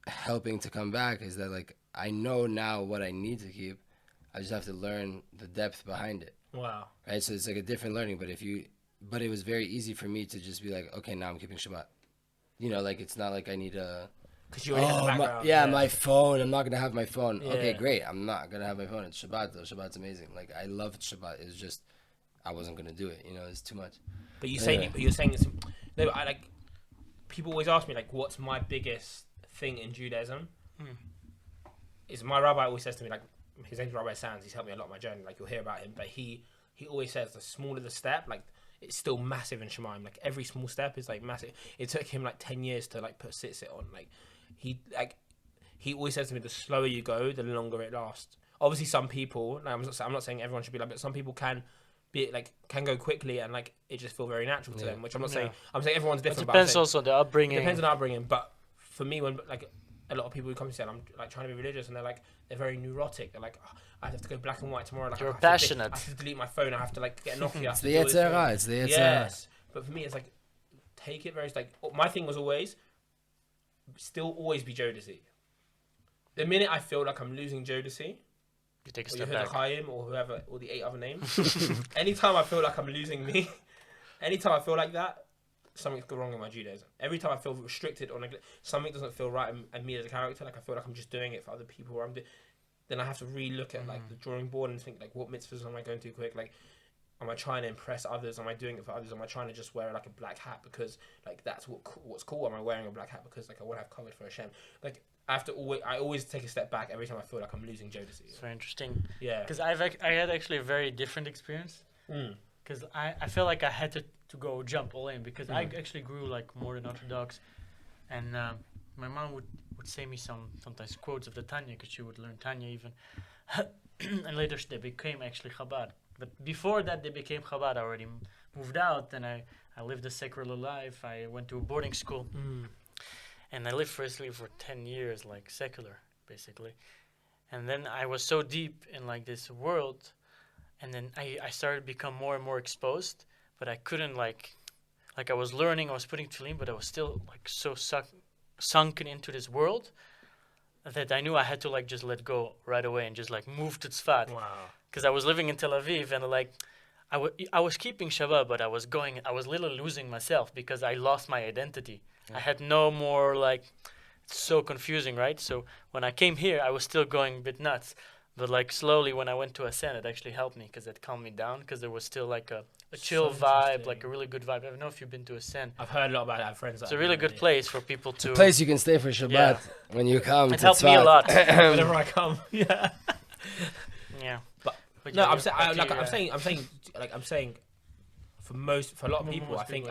helping to come back is that like I know now what I need to keep. I just have to learn the depth behind it. Wow. Right? So it's like a different learning, but it was very easy for me to just be like, okay, now I'm keeping Shabbat. You know, like it's not like I need a... Because you already have the background. My phone. I'm not going to have my phone. Yeah. Okay, great. I'm not going to have my phone. It's Shabbat, though. Shabbat's amazing. Like, I loved Shabbat. It's just, I wasn't going to do it. You know, it's too much. But you're saying it's... No, I like... People always ask me, like, what's my biggest thing in Judaism? Is my rabbi always says to me, like, his name's Rabbi Sands, he's helped me a lot on my journey, like, you'll hear about him, but he always says the smaller the step, like, it's still massive in Shemaim, like, every small step is, like, massive. It took him, like, 10 years to, like, put tzitzit on, like, he always says to me, the slower you go, the longer it lasts. Obviously, some people, I'm not saying everyone should be like, but some people can go quickly and, like, it just feel very natural to them, which I'm not saying, I'm saying everyone's different. It depends also on the upbringing. It depends on the upbringing, but for me, when, like, a lot of people who come to say I'm like trying to be religious, and they're very neurotic. They're like, oh, I have to go black and white tomorrow. Like, you're passionate. I have to delete my phone. I have to like get a Nokia. It's the Yetzirah. It's the Yetzirah. Yes, but for me, it's like take it very like. My thing was always be Jodeci. The minute I feel like I'm losing Jodeci, you take a or step back. Chaim, or whoever, or the 8 other names. Anytime I feel like I'm losing me, anytime I feel like that, something's wrong in my Judaism. Every time I feel restricted or something doesn't feel right in me as a character, like I feel like I'm just doing it for other people, or then I have to re-look at like the drawing board and think like, what mitzvahs am I going too quick? Like, am I trying to impress others? Am I doing it for others? Am I trying to just wear like a black hat because like that's what's cool? Am I wearing a black hat because like I want to have covered for Hashem? Like I always take a step back every time I feel like I'm losing Jodeci. It's very interesting. Yeah. Because I had actually a very different experience. Because I feel like I had to go jump all in, because I actually grew like more than Orthodox, and my mom would say me sometimes quotes of the Tanya, because she would learn Tanya even, and later they became actually Chabad. But before that they became Chabad. I already moved out, and I lived a secular life. I went to a boarding school, and I lived firstly for 10 years like secular basically, and then I was so deep in like this world. And then I started to become more and more exposed, but I couldn't like I was learning, I was putting tefillin, but I was still like so sunken into this world that I knew I had to like just let go right away and just like move to Tzfat. Wow. Because I was living in Tel Aviv and like I was keeping Shabbat, but I was literally losing myself because I lost my identity. I had no more like, it's so confusing, right? So when I came here, I was still going a bit nuts. But like slowly when I went to Ascend, it actually helped me because it calmed me down because there was still like a chill vibe, like a really good vibe. I don't know if you've been to Ascend. I've heard a lot about it. I have friends. It's a really good place for people to... Place you can stay for Shabbat when you come. It helped me a lot. Whenever I come, yeah. Yeah. But yeah, I'm saying, for a lot of people, I think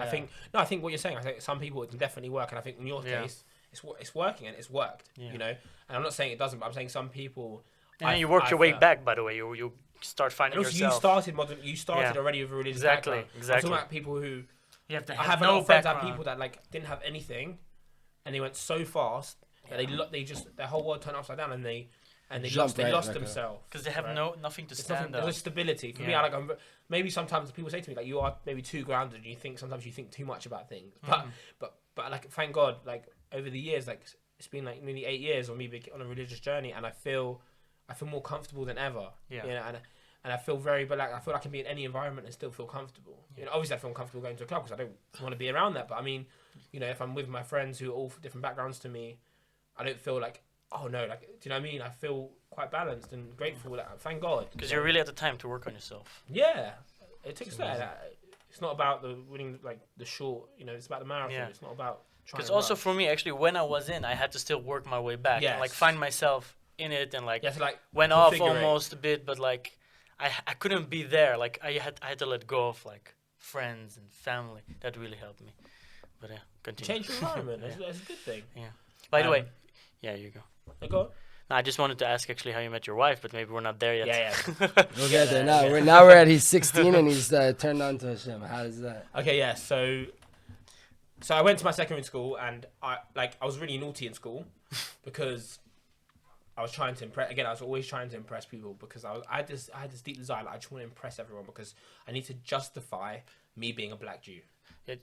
what you're saying. I think some people it can definitely work, and I think in your case, it's working and it's worked. You know, and I'm not saying it doesn't, but I'm saying some people. And you work your way back, by the way. You start finding and also yourself. You started already with a religious background. Exactly. I'm talking about people who. You have to I have no friends. I have people that like didn't have anything, and they went so fast that they just their whole world turned upside down, and they lost themselves because they have nothing to stand on. up. There's stability for me. Maybe sometimes people say to me like you are maybe too grounded, and you think too much about things. But like thank God, like over the years, like it's been like nearly 8 years of me on a religious journey, and I feel more comfortable than ever. Yeah. You know, and I feel but like I feel I can be in any environment and still feel comfortable. You know, obviously I feel comfortable going to a club because I don't want to be around that. But I mean, you know, if I'm with my friends who are all different backgrounds to me, I don't feel like, oh no, like, do you know what I mean? I feel quite balanced and grateful. Like, thank God. Because you're really at the time to work on yourself. Yeah, it takes that. It's not about the winning, like the short. You know, it's about the marathon. Yeah. It's not about. Because also for me, actually, when I was in, I had to still work my way back and like find myself in it and like, went off almost a bit, but like I couldn't be there. Like I had to let go of like friends and family. That really helped me. But yeah, continue. Change your environment. That's a good thing. Yeah. By the way, you go. Go on. No, I just wanted to ask actually how you met your wife, but maybe we're not there yet. Yeah. We'll get there. Now we're at he's 16 and he's turned on to Hashem. How is that? Okay, yeah. So I went to my secondary school and I was really naughty in school because I was trying to impress. Again, I was always trying to impress people because I had this deep desire. Like, I just want to impress everyone because I need to justify me being a black Jew.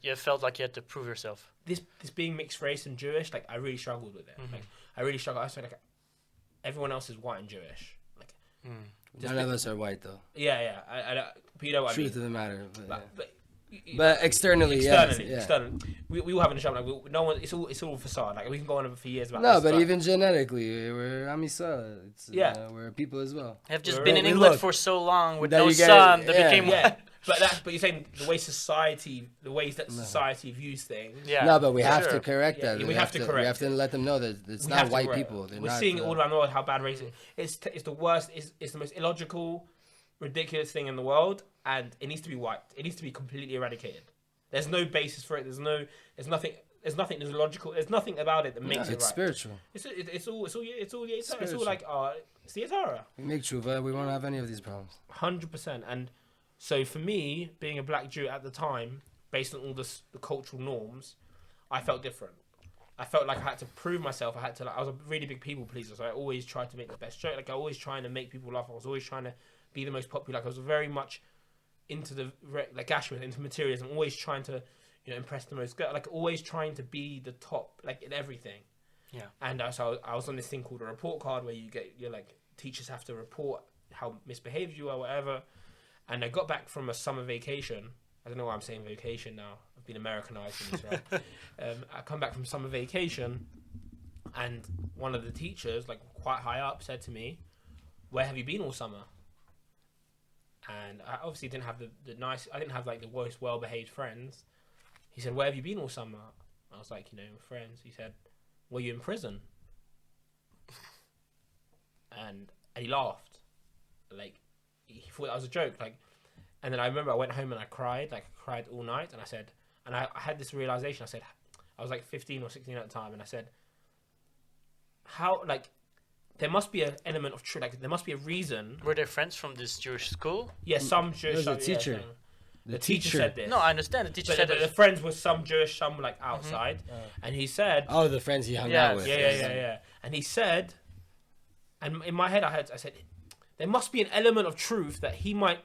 You felt like you had to prove yourself. This being mixed race and Jewish, like I really struggled with it. Mm-hmm. Like I really struggled. I was like, everyone else is white and Jewish. Like none of us are white though. Yeah. But you know what Truth I mean. of the matter. But externally, we all have an like no one. It's all facade. Like we can go on for years about. No, but even genetically, we're Am Yisrael. We're people as well. I've just been in England for so long with no sun that became white. But you're saying the ways that society views things. Yeah. No, but we have to correct that. We have to correct. We have to let them know that it's not white people. We're seeing it all around the world how bad racism is. It's the worst. It's the most illogical, ridiculous thing in the world, and it needs to be wiped. It needs to be completely eradicated. There's no basis for it. There's nothing. There's logical. There's nothing about it that makes it right. It's spiritual. It's all like it's the Torah. We make tshuva, we won't have any of these problems. 100%. And so for me, being a black Jew at the time, based on all the cultural norms, I felt different. I felt like I had to prove myself. I was a really big people pleaser, so I always tried to make the best joke. Like I always trying to make people laugh. I was always trying to be the most popular. Like I was very much into into materialism. Always trying to, impress the most. Like always trying to be the top, like in everything. Yeah. And so I was on this thing called a report card where you're like teachers have to report how misbehaved you are, whatever. And I got back from a summer vacation. I don't know why I'm saying vacation now. I've been Americanized in this, right? I come back from summer vacation, and one of the teachers, like quite high up, said to me, "Where have you been all summer?" And I obviously didn't have I didn't have like the most well-behaved friends. He said, "Where have you been all summer?" I was like, with friends. He said, "Were you in prison?" And he laughed, like he thought that was a joke, like. And then I remember I went home and I cried all night. And I said, I had this realization. I said, I was like 15 or 16 at the time, and I said, how, like, there must be an element of truth. Like, there must be a reason. Were they friends from this Jewish school? Yeah, some Jewish. The teacher. The teacher said this. No, I understand. The teacher said the friends were some Jewish, some were like outside. Mm-hmm. And he said, "Oh, the friends he hung out with." Yeah. And he said, and in my head I said, there must be an element of truth that he might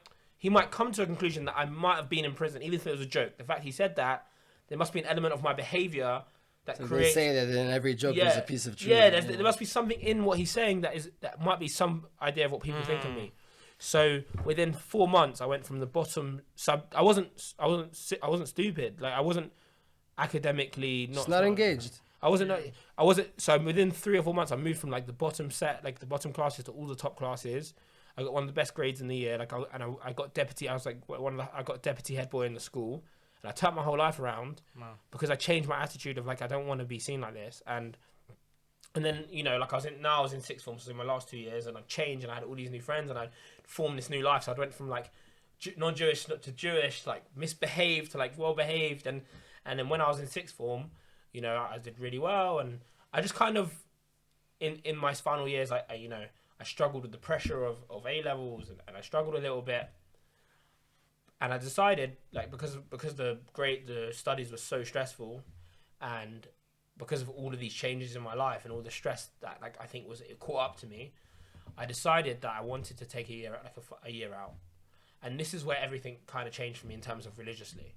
come to a conclusion that I might have been in prison, even if it was a joke. The fact he said that, there must be an element of my behavior that So they creates. say that in every joke there's a piece of truth. Yeah, there must be something in what he's saying that might be some idea of what people think of me. So within 4 months, I went from the bottom. I wasn't stupid. Like I wasn't academically not engaged. I wasn't. So within 3 or 4 months, I moved from like the bottom the bottom classes to all the top classes. I got one of the best grades in the year. I got deputy. I was like I got deputy head boy in the school, and I turned my whole life around because I changed my attitude of like I don't want to be seen like this. And then like I was in sixth form, so in my last 2 years, and I changed, and I had all these new friends, and I formed this new life. So I went from like non-Jewish to Jewish, like misbehaved to like well-behaved, and then when I was in sixth form, I did really well, and I just kind of in my final years, I struggled with the pressure of A levels, and I struggled a little bit, and I decided like because the studies were so stressful, and because of all of these changes in my life and all the stress that like I think it caught up to me, I decided that I wanted to take a year out, and this is where everything kind of changed for me in terms of religiously.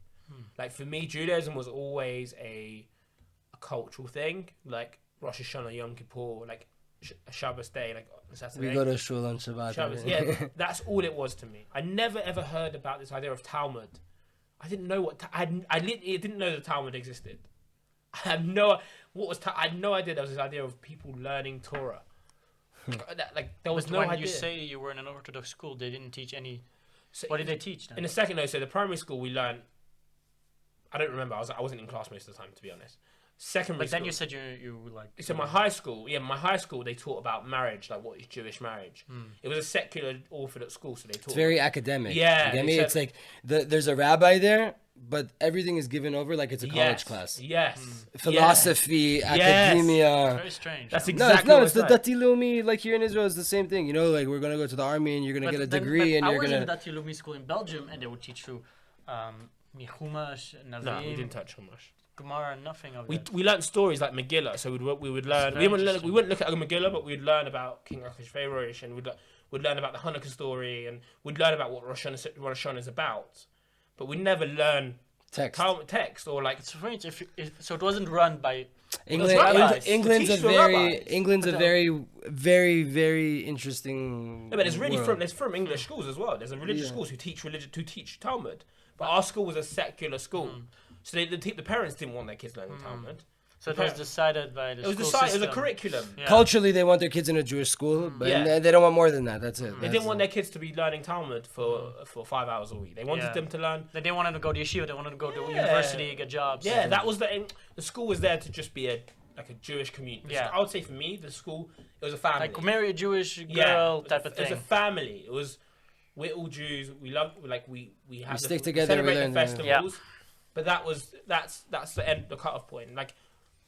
Like for me, Judaism was always a cultural thing, like Rosh Hashanah, Yom Kippur, like Shabbos day, like Saturday. We go to shul on Shabbat. Shabbos, yeah, that's all it was to me. I never ever heard about this idea of Talmud. I didn't know what I didn't know the Talmud existed. I had no idea there was this idea of people learning Torah. There was no when idea. You say you were in an Orthodox school, they didn't teach any. What did they teach then? In the second, so the primary school we learned. I don't remember. I wasn't in class most of the time, to be honest. Secondary school. Then you said you were like. So my high school, they taught about marriage, like what is Jewish marriage. It was a secular Orthodox school, so they taught. It's very academic. Yeah, you get me? It's like there's a rabbi there, but everything is given over like it's a college class. Yes. Philosophy, academia. Very strange. That's exactly it's the Dati Leumi, like here in Israel, it's the same thing. Like we're gonna go to the army and you're gonna get a degree and you're gonna. I was in the Dati Leumi school in Belgium, and they would teach you, Chumash, Navim. No, we didn't touch Chumash. Gemara, nothing of that. We learned stories like Megillah, so we would learn. We wouldn't look at a Megillah, but we'd learn about King Achashverosh, and we'd learn about the Hanukkah story, and we'd learn about what Rosh Hashanah is about. But we never learn text or like. It's strange. So it wasn't run by England's a very, very, very interesting. Yeah, but it's from English schools as well. There's a religious schools who teach Talmud, but our school was a secular school. So the parents didn't want their kids learning Talmud. So it was decided by the school system. It was a curriculum. Yeah. Culturally, they want their kids in a Jewish school, but they don't want more than that. That's it. They didn't want their kids to be learning Talmud for 5 hours a week. They wanted them to learn. They didn't want them to go to yeshiva. They wanted to go to university, get jobs. Yeah, that was the aim. The school was there to just be a Jewish community. Yeah. I would say for me, the school, it was a family. Like marry a Jewish girl type of thing. It was a family. We're all Jews. We love we stick together. Celebrate the festivals. Yeah. But that's the cutoff point. Like,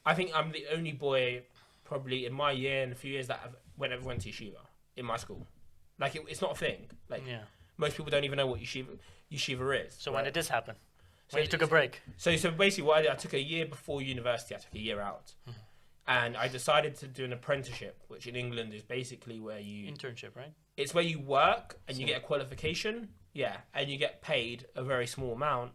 I think I'm the only boy probably in my year and a few years that ever went to yeshiva in my school. Like it's not a thing. Like most people don't even know what yeshiva is. So when did this happen? When you took a break? So basically what I did, I took a year before university. I took a year out, and I decided to do an apprenticeship, which in England is basically where you internship, right? It's where you work and you get a qualification, and you get paid a very small amount.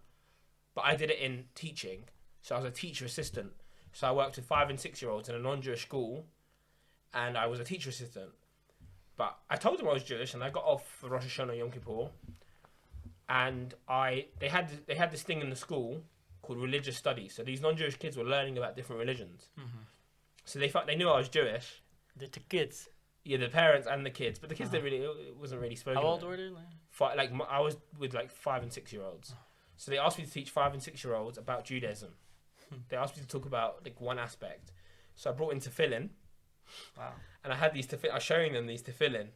But I did it in teaching, so I was a teacher assistant. So I worked with 5 and 6 year olds in a non-Jewish school, and I was a teacher assistant. But I told them I was Jewish, and I got off for Rosh Hashanah Yom Kippur, and they had this thing in the school called religious studies. So these non-Jewish kids were learning about different religions. So they knew I was Jewish. The kids. Yeah, the parents and the kids, but the kids it wasn't really spoken. How old were they? I was with 5 and 6 year olds. So they asked me to teach 5 and 6 year olds about Judaism. They asked me to talk about one aspect. So I brought in tefillin. Wow. And I had these tefillin. I was showing them these tefillin,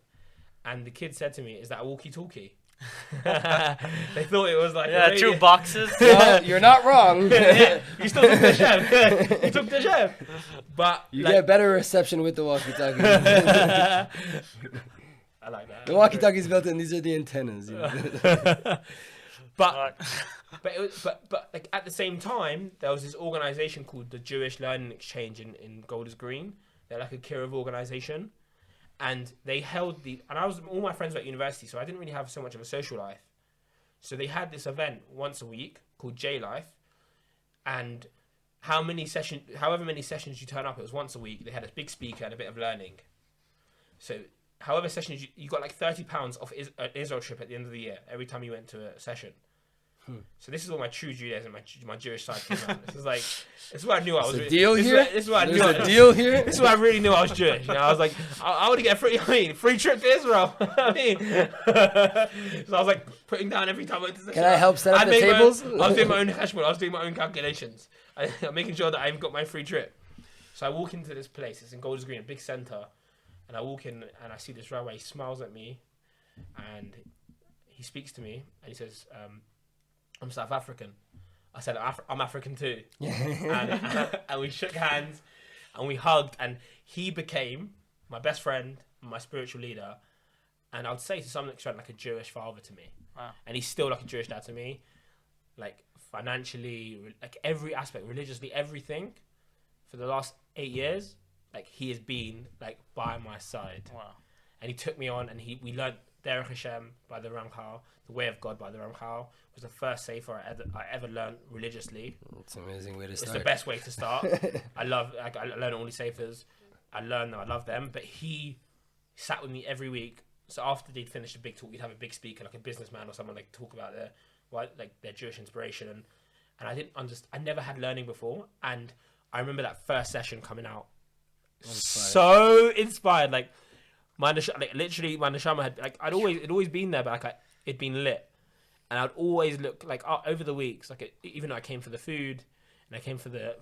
and the kid said to me, "Is that a walkie-talkie?" They thought it was like 2 boxes. Well, you're not wrong. You still took the chef. You took the chef. But you get better reception with the walkie-talkie. I like that. The walkie-talkie's built in. These are the antennas. But like at the same time, there was this organization called the Jewish Learning Exchange in Golders Green. They're like a Kiruv organization, and they held and all my friends were at university, so I didn't really have so much of a social life. So they had this event once a week called J Life, and however many sessions you turn up, it was once a week. They had a big speaker and a bit of learning. So however sessions you got like £30 off an Israel trip at the end of the year every time you went to a session. So this is all my true Judaism, my Jewish side came out. This is where I knew I was. There's a deal here. This is where I knew. There's a deal here. This is where I really knew I was Jewish. You know, I was like, I want to get a free trip to Israel. So I was like putting down every time I went to the Can I help set up the tables? I was doing my own cheshbon. I was doing my own calculations. I'm making sure that I've got my free trip. So I walk into this place. It's in Golders Green, a big center. And I walk in and I see this rabbi. He smiles at me, and he speaks to me, and he says, "I'm South African." I said, "I'm African too." And we shook hands, and we hugged, and he became my best friend, my spiritual leader, and I would say to some extent like a Jewish father to me. Wow. And he's still like a Jewish dad to me, like financially, like every aspect, religiously, everything. For the last 8 years, like he has been like by my side. Wow. And he took me on, and we learned Derech Hashem by the Ramchal, the way of God by the Ramchal. Was the first sefer I ever learned religiously. It's an amazing way to It's start. the best way to start. I learn all these sefers. I learned them. I love them. But he sat with me every week. So after they'd finished a big talk, we'd have a big speaker, like a businessman or someone, like talk about their Jewish inspiration. And I didn't understand. I never had learning before, and I remember that first session coming out so inspired. Like my literally my neshama had it'd always been there, but it'd been lit, and I'd always look like over the weeks, even though I came for the food and I came for the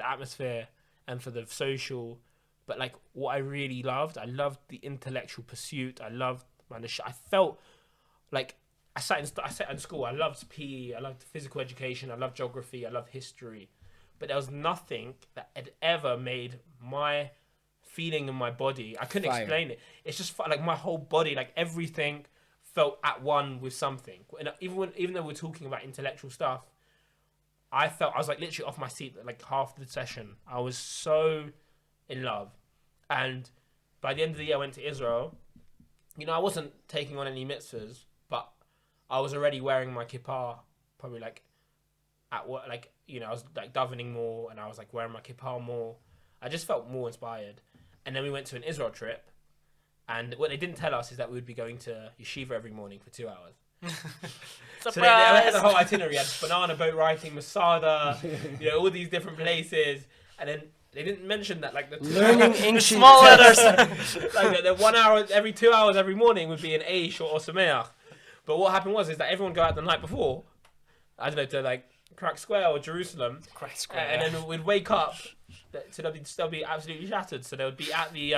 atmosphere and for the social, but like what I really loved, I loved the intellectual pursuit. I loved my neshama. I felt like I sat in school. I loved PE. I loved physical education. I loved geography. I loved history. But there was nothing that had ever made my feeling in my body. I couldn't explain it. It's just like my whole body, like everything felt at one with something. And even though we're talking about intellectual stuff, I was like literally off my seat like half the session. I was so in love. And by the end of the year, I went to Israel. You know, I wasn't taking on any mitzvahs, but I was already wearing my kippah, probably like at work, like, you know, I was like davening more, and I was like wearing my kippah more. I just felt more inspired. And then we went to an Israel trip, and what they didn't tell us is that we would be going to yeshiva every morning for 2 hours. So they had the whole itinerary. Had banana boat riding, Masada, you know, all these different places, and then they didn't mention that like the learning ancient small letters, like the 1 hour every 2 hours every morning would be an Aish or Sameach. But what happened was that everyone go out the night before, I don't know, to like Crack Square or Jerusalem, and then we'd wake up, so they'll be absolutely shattered. So they would be at the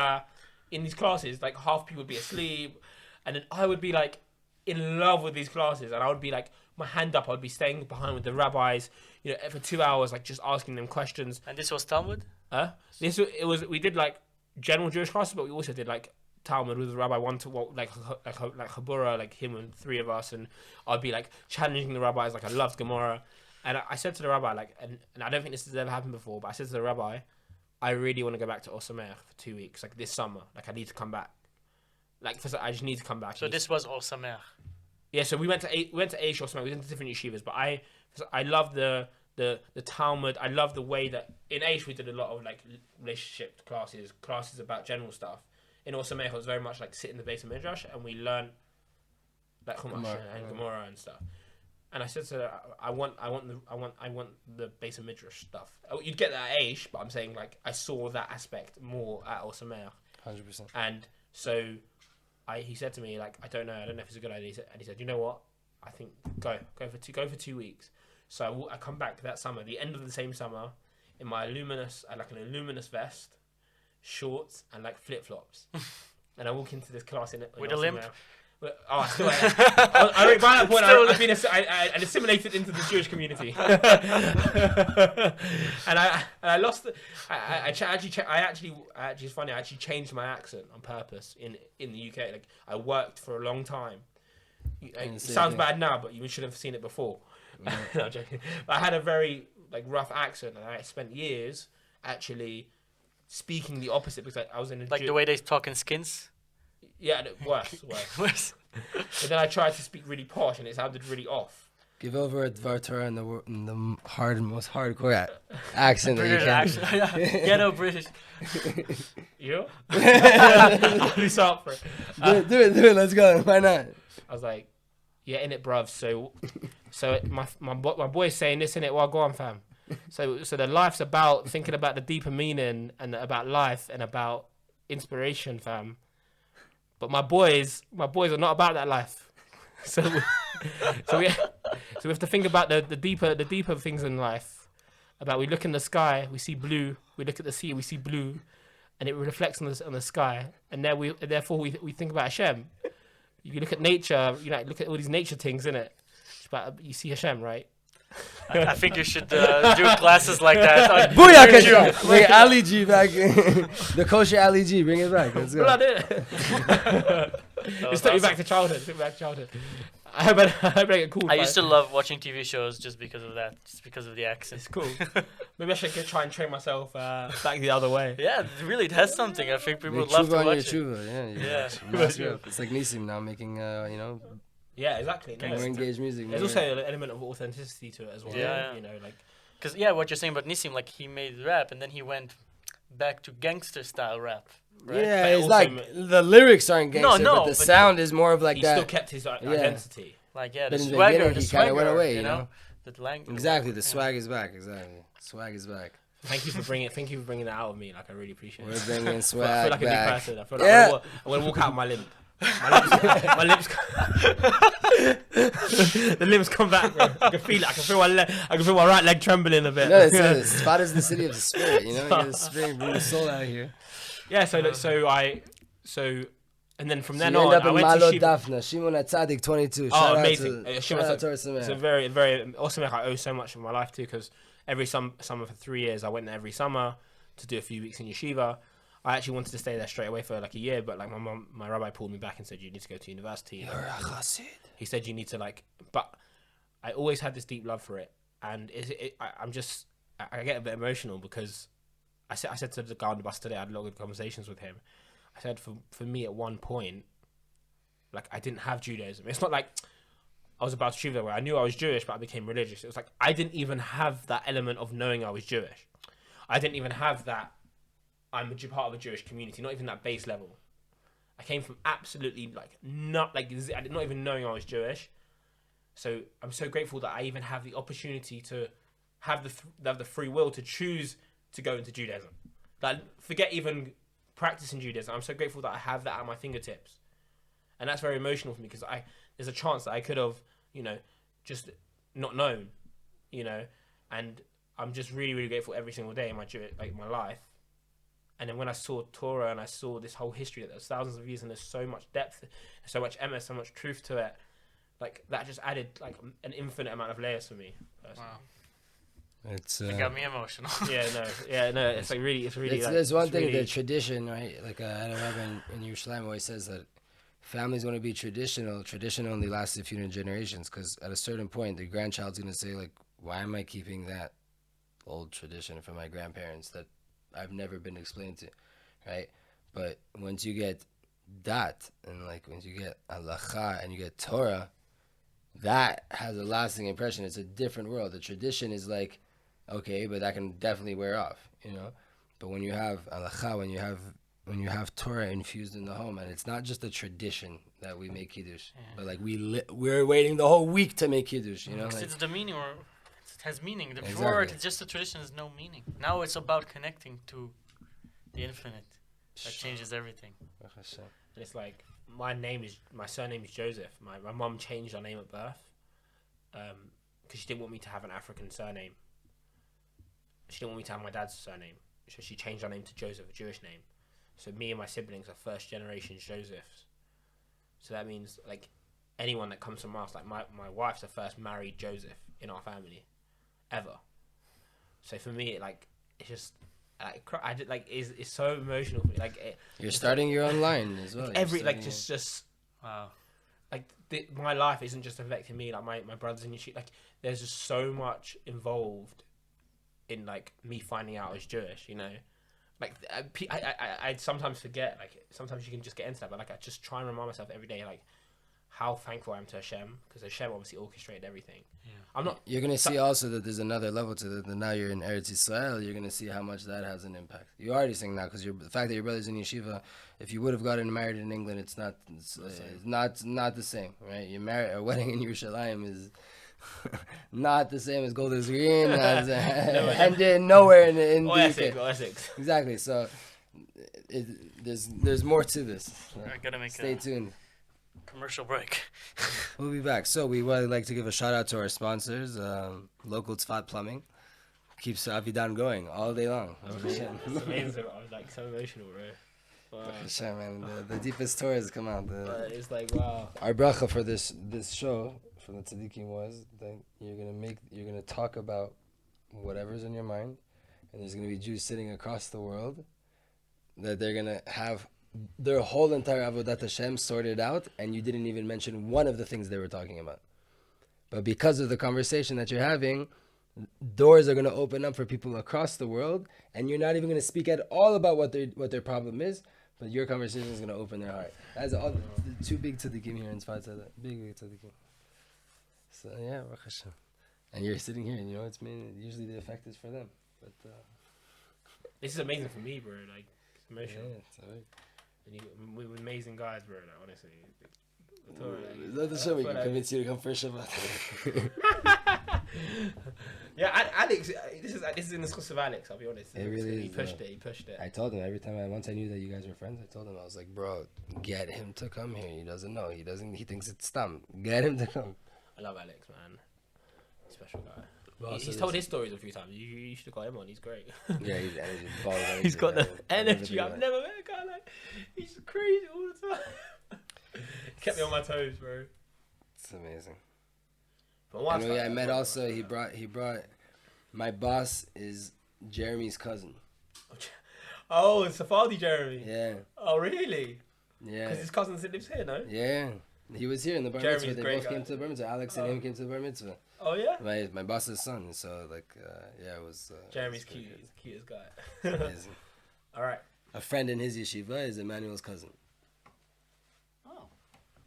in these classes, like half people would be asleep, and then I would be like in love with these classes, and I would be like my hand up. I would be staying behind with the rabbis, you know, for 2 hours, like just asking them questions. And this was Talmud? We did like general Jewish classes, but we also did like Talmud with the rabbi, like Chabura, like him and three of us, and I'd be like challenging the rabbis. Like I loved Gemara. And I said to the rabbi, like, and I don't think this has ever happened before, but I said to the rabbi, I really want to go back to Osamer for 2 weeks, like this summer. Like, I need to come back. Like, I just need to come back. So this was Osamer. Yeah, so we went to Aish Osamer. We went to different yeshivas, but I love the Talmud. I love the way that in Aish we did a lot of like relationship classes about general stuff. In Osamer it was very much like sit in the base of Midrash, and we learned like Chumash and Gemara and stuff. And I said to her, I want the base of Midrash stuff. You'd get that at Aish, but I'm saying like I saw that aspect more at Al Sameach. 100%. And so he said to me like, I don't know if it's a good idea. And he said, you know what? I think go for 2 weeks. So I come back that summer, the end of the same summer, in my luminous vest, shorts, and like flip flops. And I walk into this class with a limp. By that point, I'd assimilated into the Jewish community, and I lost. It's funny. I actually changed my accent on purpose in the UK. Like I worked for a long time. It sounds bad now, but you should have seen it before. No, I'm joking. But I had a very like rough accent, and I spent years actually speaking the opposite because I was in the way they talk in Skins. Yeah, worse. But then I tried to speak really posh, and it sounded really off. Give over a Dvar Torah in the most hardcore accent that you British can. accent. Ghetto British. You? I'll be so up for it. Do it. Let's go. Why not? I was like, yeah, in it, bruv. So my boy's saying this in it. Well, go on, fam. So the life's about thinking about the deeper meaning and about life and about inspiration, fam. But my boys are not about that life. So we have to think about the deeper things in life. About we look in the sky, we see blue. We look at the sea, we see blue, and it reflects on the sky. And therefore we think about Hashem. You look at nature, look at all these nature things, innit? But you see Hashem, right? I think you should do classes like that. On Booyah! Bring Ali G back. The kosher Ali G. Bring it back. Let's go. Blood it. Just took me back to childhood. I hope I get cool. I used to love watching TV shows just because of that, just because of the accent. It's cool. Maybe I should try and train myself back the other way. Yeah, really, it has something. I think people Make would love to tshuva on watch your it. tshuva. Yeah. It's like Nissim now making, Yeah, exactly. No, more engaged music. there's also an element of authenticity to it as well. Yeah. Because what you're saying about Nissim, like he made rap and then he went back to gangster style rap. Right? Yeah, But it's also like the lyrics aren't gangster, No, but the but sound is more of like he that. still kept his identity. Like the But in the swagger, beginning, the he swagger kinda went away, you you know? know? The language. Exactly, the swag is back. Exactly, swag is back. Thank you for bringing that out of me. Like I really appreciate it. We're bringing I feel swag like a new back. person. I feel like Yeah. I'm gonna walk out with my limp. My lips the limbs come back, bro. I can feel it. I can feel my right leg trembling a bit. No, it's spot is the city of the spirit. You get the spirit, bring the soul out here. Yeah. And then from then you on, end up I in went Malo to Shiva. Dafna, Shimon Atzadik 22. Oh, amazing! Shout out to our It's a Sameach. very, very awesome. I owe so much of my life to because every summer for 3 years, I went there every summer to do a few weeks in yeshiva. I actually wanted to stay there straight away for like a year, but like my rabbi pulled me back and said, "You need to go to university." You're a chassid. He said, "You need to but I always had this deep love for it, and I get a bit emotional because I said to the guy on the bus today, I had a lot of good conversations with him. I said, for me at one point, like I didn't have Judaism. It's not like I was about to achieve that way. I knew I was Jewish, but I became religious. It was like I didn't even have that element of knowing I was Jewish. I didn't even have that I'm part of a Jewish community, not even that base level. I came from absolutely not even knowing I was Jewish. So I'm so grateful that I even have the opportunity to have the free will to choose to go into Judaism. Like forget even practicing Judaism. I'm so grateful that I have that at my fingertips. And that's very emotional for me because there's a chance that I could have, just not known, and I'm just really, really grateful every single day in my life. And then when I saw Torah and I saw this whole history that there's thousands of years and there's so much depth, so much emes, so much truth to it, like that just added like an infinite amount of layers for me. Personally. Wow. It got me emotional. It's like really, it's really. There's one thing, really, the tradition, right? Like I had a rabbi in Yerushalayim always says that families want to be traditional. Tradition only lasts a few generations because at a certain point, the grandchild's going to say, like, why am I keeping that old tradition from my grandparents that I've never been explained to, right? But once you get dat and once you get halacha and you get Torah, that has a lasting impression. It's a different world. The tradition is like, okay, but that can definitely wear off, But when you have halacha, when you have Torah infused in the home, and it's not just a tradition that we make kiddush, but we're waiting the whole week to make kiddush, It's the meaning, or it has meaning. Before, Exactly. it's just a tradition has no meaning. Now it's about connecting to the infinite. That changes everything. And it's like my surname is Joseph. My mum changed her name at birth because she didn't want me to have an African surname. She didn't want me to have my dad's surname, so she changed her name to Joseph, a Jewish name. So me and my siblings are first generation Josephs. So that means like anyone that comes from us, like my wife's the first married Joseph in our family, ever. So for me, it's just it's so emotional for me. You're starting your own line as well. Wow. My life isn't just affecting me. Like my brothers and your there's just so much involved in me finding out I was Jewish. I sometimes forget. Sometimes you can just get into that, but I just try and remind myself every day. how thankful I am to Hashem, because Hashem obviously orchestrated everything. Yeah. I'm not. You're gonna see also that there's another level to that. Now you're in Eretz Yisrael. You're gonna see how much that has an impact. You're already seeing now because the fact that your brother's in yeshiva. If you would have gotten married in England, it's not. It's not the same, right? You marry a wedding in Yerushalayim is not the same as Golders Green, and nowhere in the Essex, UK. or Essex. Exactly. So there's more to this. So I gotta make stay a tuned. commercial break. We'll be back. So we would like to give a shout out to our sponsors, local Tzfat Plumbing. Keeps Avidan going all day long. It's amazing. I was like so emotional, bro. Wow. Sure, man. The deepest Torah has come out. But it's like, wow. Our bracha for this show from the tzaddikim was that you're gonna talk about whatever's in your mind, and there's gonna be Jews sitting across the world that they're gonna have their whole entire avodat Hashem sorted out, and you didn't even mention one of the things they were talking about. But because of the conversation that you're having, doors are gonna open up for people across the world, and you're not even gonna speak at all about what their problem is. But your conversation is going to open their heart. That's all the two big tzaddikim here in Tzfat. Big tzaddikim. So, yeah, Baruch Hashem. And you're sitting here, and you know, usually the effect is for them. But This is amazing for me, bro. Like, it's emotional. yeah, it's all right. And we're amazing guys, bro. Like, honestly. Is that the show we can convince you to come for Shabbat? Yeah, Alex. This is in the discourse of Alex. I'll be honest. It really He is, pushed it. He pushed it. I told him once I knew that you guys were friends, I told him, I was like, bro, get him to come here. He doesn't know. He thinks it's stam. Get him to come. I love Alex, man. Special guy. Well, He's told his stories a few times. You should have got him on. He's great. Yeah, he's energy. Ball of energy. He's got the energy. I've I've never met a guy like. He's crazy all the time. He kept me on my toes, bro. It's amazing. But once I met also. He brought. My boss is Jeremy's cousin. Oh, it's Sephardi Jeremy. Yeah. Oh, really? Yeah. Because his cousin lives here, no? Yeah. He was here in the bar Jeremy's mitzvah. They great both guy. came to the bar mitzvah. Alex and him came to the bar mitzvah. Oh yeah. My boss's son. So yeah, it was. Jeremy's it was cute. good. He's the cutest guy. Amazing. All right. A friend in his yeshiva is Emmanuel's cousin. Oh.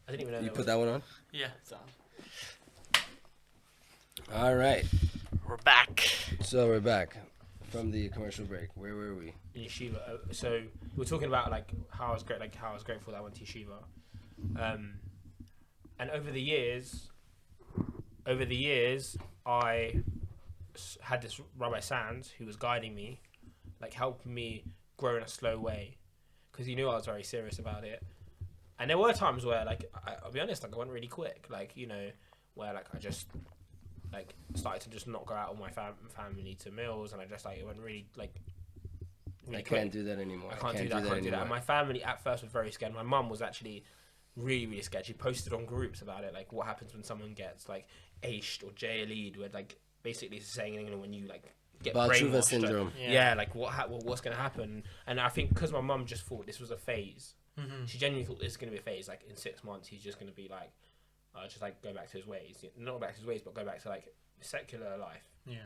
I didn't even know. You that put that one on? Yeah, it's on. All right. We're back. So we're back from the commercial break. Where were we? in yeshiva. So we were talking about like how I was grateful that I went to yeshiva. And over the years, I had this Rabbi Sands who was guiding me, like helping me grow in a slow way, because he knew I was very serious about it. And there were times where, like, I'll be honest, like I went really quick, like, you know, where like I just like started to just not go out with my family to meals, and I just like it went really like. Really I quick. can't do that anymore. I can't do that. And my family at first was very scared. My mum was actually really, really scared. She posted on groups about it, like what happens when someone gets like aced or JLE'd, where like basically it's saying in England when you like get brainwashed. syndrome. Yeah, like what's going to happen. And I think because my mum just thought this was a phase, she genuinely thought this was going to be a phase. Like in 6 months, he's just going to be like, just like go back to his ways. Not back to his ways, but go back to like secular life. Yeah.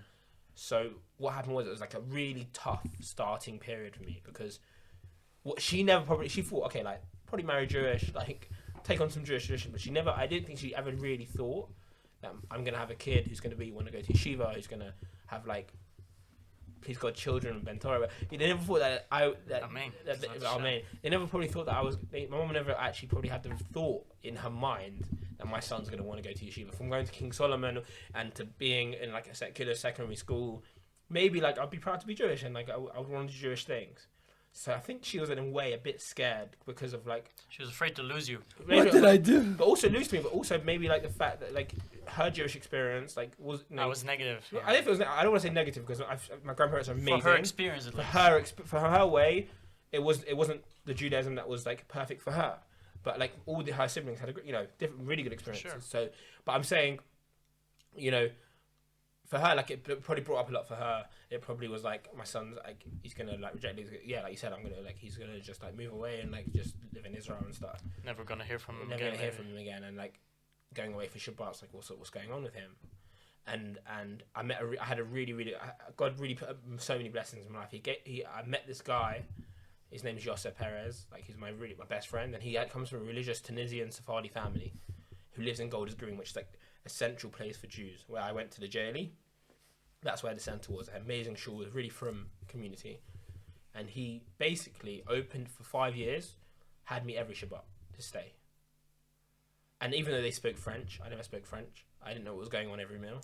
So what happened was it was like a really tough starting period for me, because what she thought, okay, like probably marry Jewish, like take on some Jewish tradition, but I didn't think she ever really thought that I'm gonna have a kid who's gonna want to go to yeshiva, who's gonna have like, please God, children and Ben Torah. They never thought they never probably thought that my mom never actually probably had the thought in her mind that my son's going to want to go to yeshiva. From going to King Solomon and to being in like a secular secondary school, maybe like I'd be proud to be Jewish and like I would want to do Jewish things. So I think she was in a way a bit scared because of like, she was afraid to lose you. What did I do? But also lose to me, but also maybe like the fact that like her Jewish experience like was negative. Yeah. I think it was. I don't want to say negative because my grandparents are amazing. For her experience, at least. For her way, it wasn't the Judaism that was like perfect for her. But like all her siblings had different really good experiences. Sure. So, but I'm saying, for her, like it probably brought up a lot for her. It probably was like my son's like he's gonna like reject it. Yeah, like you said, he's gonna just like move away and like just live in Israel and stuff. Never gonna hear from him. Never gonna hear from him again, and like going away for Shabbat's like what's going on with him. And I met I had a really God really put so many blessings in my life. I met this guy. His name is Joseph Perez. Like he's my best friend, and he comes from a religious Tunisian Sephardi family. who lives in Golders Green, which is like a central place for Jews, where I went to the JLE. That's where the center was. An amazing shul, was really from community. And he basically opened for 5 years, had me every Shabbat to stay. And even though they spoke French, I never spoke French. I didn't know what was going on every meal.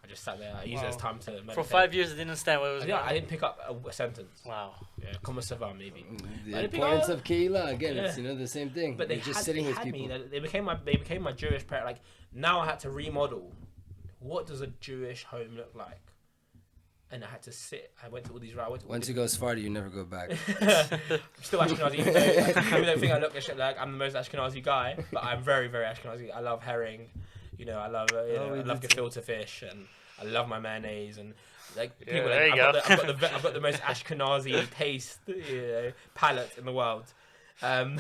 I just sat there. I used it as time to meditate. For 5 years, I didn't understand what was going on. I didn't pick up a sentence. Wow. Yeah, comment ça va, maybe. The importance of Keilah, again, it's, the same thing. But they You're just had, sitting they with had people. me. They became my Jewish parent. Like, now I had to remodel. What does a Jewish home look like? And I had to sit. I went to all these. Once you go Sephardi, you never go back. I'm still Ashkenazi. People don't think I look like I'm the most Ashkenazi guy, but I'm very, very Ashkenazi. I love herring. I love I love gefilte fish, and I love my mayonnaise, and like people. there you I've go. got the most Ashkenazi taste palate in the world. So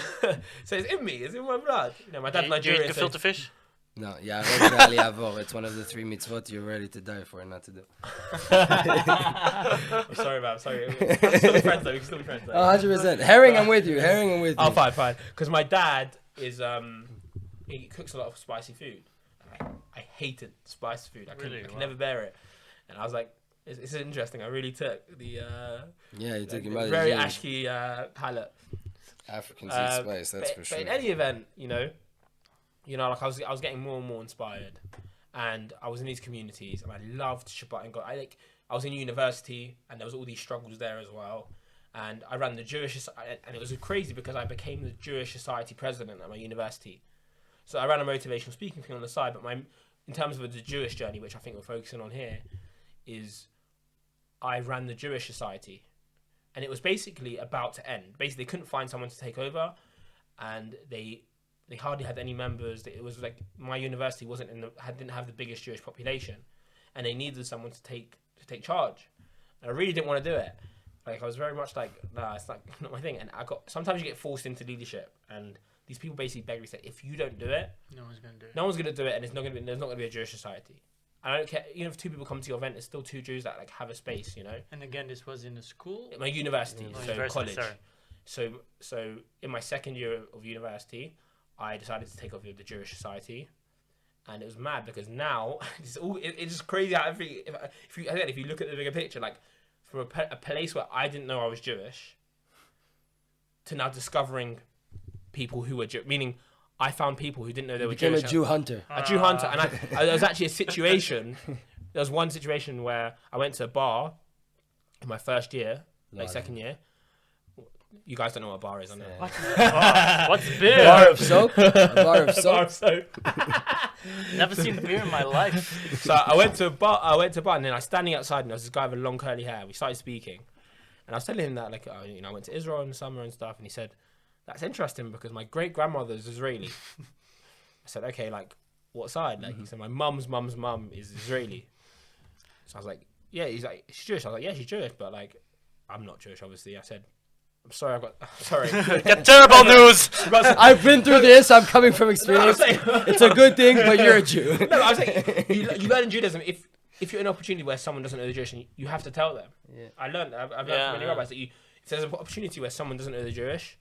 it's in me. It's in my blood. My dad's Do you eat Nigerian. gefilte fish? No, it's one of the 3 mitzvot you're ready to die for and not to do. I'm sorry, man. I'm sorry. We can still be friends, though. We can still be friends, though. 100%. Herring, I'm with you. Herring, I'm with you. Oh, fine. Because my dad is he cooks a lot of spicy food. I hated spicy food. I could never bear it. And I was like, it's interesting. I really took the You took your mother's very genes. ashky palate. African seed spice, that's for sure. But in any event, like I was getting more and more inspired, and I was in these communities, and I loved Shabbat and God. I was in university, and there was all these struggles there as well. And I ran the Jewish, and it was crazy because I became the Jewish Society president at my university. So I ran a motivational speaking thing on the side, but in terms of the Jewish journey, which I think we're focusing on here, is I ran the Jewish Society, and it was basically about to end. Basically, they couldn't find someone to take over, and they hardly had any members. It was like my university didn't have the biggest Jewish population, and they needed someone to take charge. And I really didn't want to do it. Like I was very much like, nah, it's like not my thing. And sometimes you get forced into leadership, and these people basically beg me, say, if you don't do it, No one's gonna do it. no one's gonna do it, and there's not gonna be a Jewish society. I don't care. If 2 people come to your event, there's still 2 Jews that have a space. And again, this was in a school? My university, so University, college. sorry. So in my second year of university, I decided to take over the Jewish Society, and it was mad because now it's just crazy how if you look at the bigger picture, like from a place where I didn't know I was Jewish, to now discovering people who were Jewish, meaning I found people who didn't know they were Became Jewish. a Jew hunter. A Jew hunter, and there was actually a situation. There was one situation where I went to a bar in my first year, second year. You guys don't know what a bar is, I know. What's beer? A bar of soap? A bar of A bar of soap? soap. Never seen beer in my life. So I went to a bar, and then I was standing outside, and there was this guy with long curly hair. We started speaking, and I was telling him that, I went to Israel in the summer and stuff, and he said, "That's interesting because my great grandmother is Israeli." I said, "Okay, what side?" He said, "My mum's mum is Israeli." So I was like, "Yeah." He's like, "She's Jewish." I was like, "Yeah, she's Jewish, but I'm not Jewish, obviously." I said, "I'm sorry, sorry." Get terrible news. I've been through this. I'm coming from experience. No, It's a good thing, but you're a Jew. No, I was like, you learn in Judaism, if you're in an opportunity where someone doesn't know the Jewish, you have to tell them. Yeah. I've learned from many rabbis that if there's an opportunity where someone doesn't know the Jewish,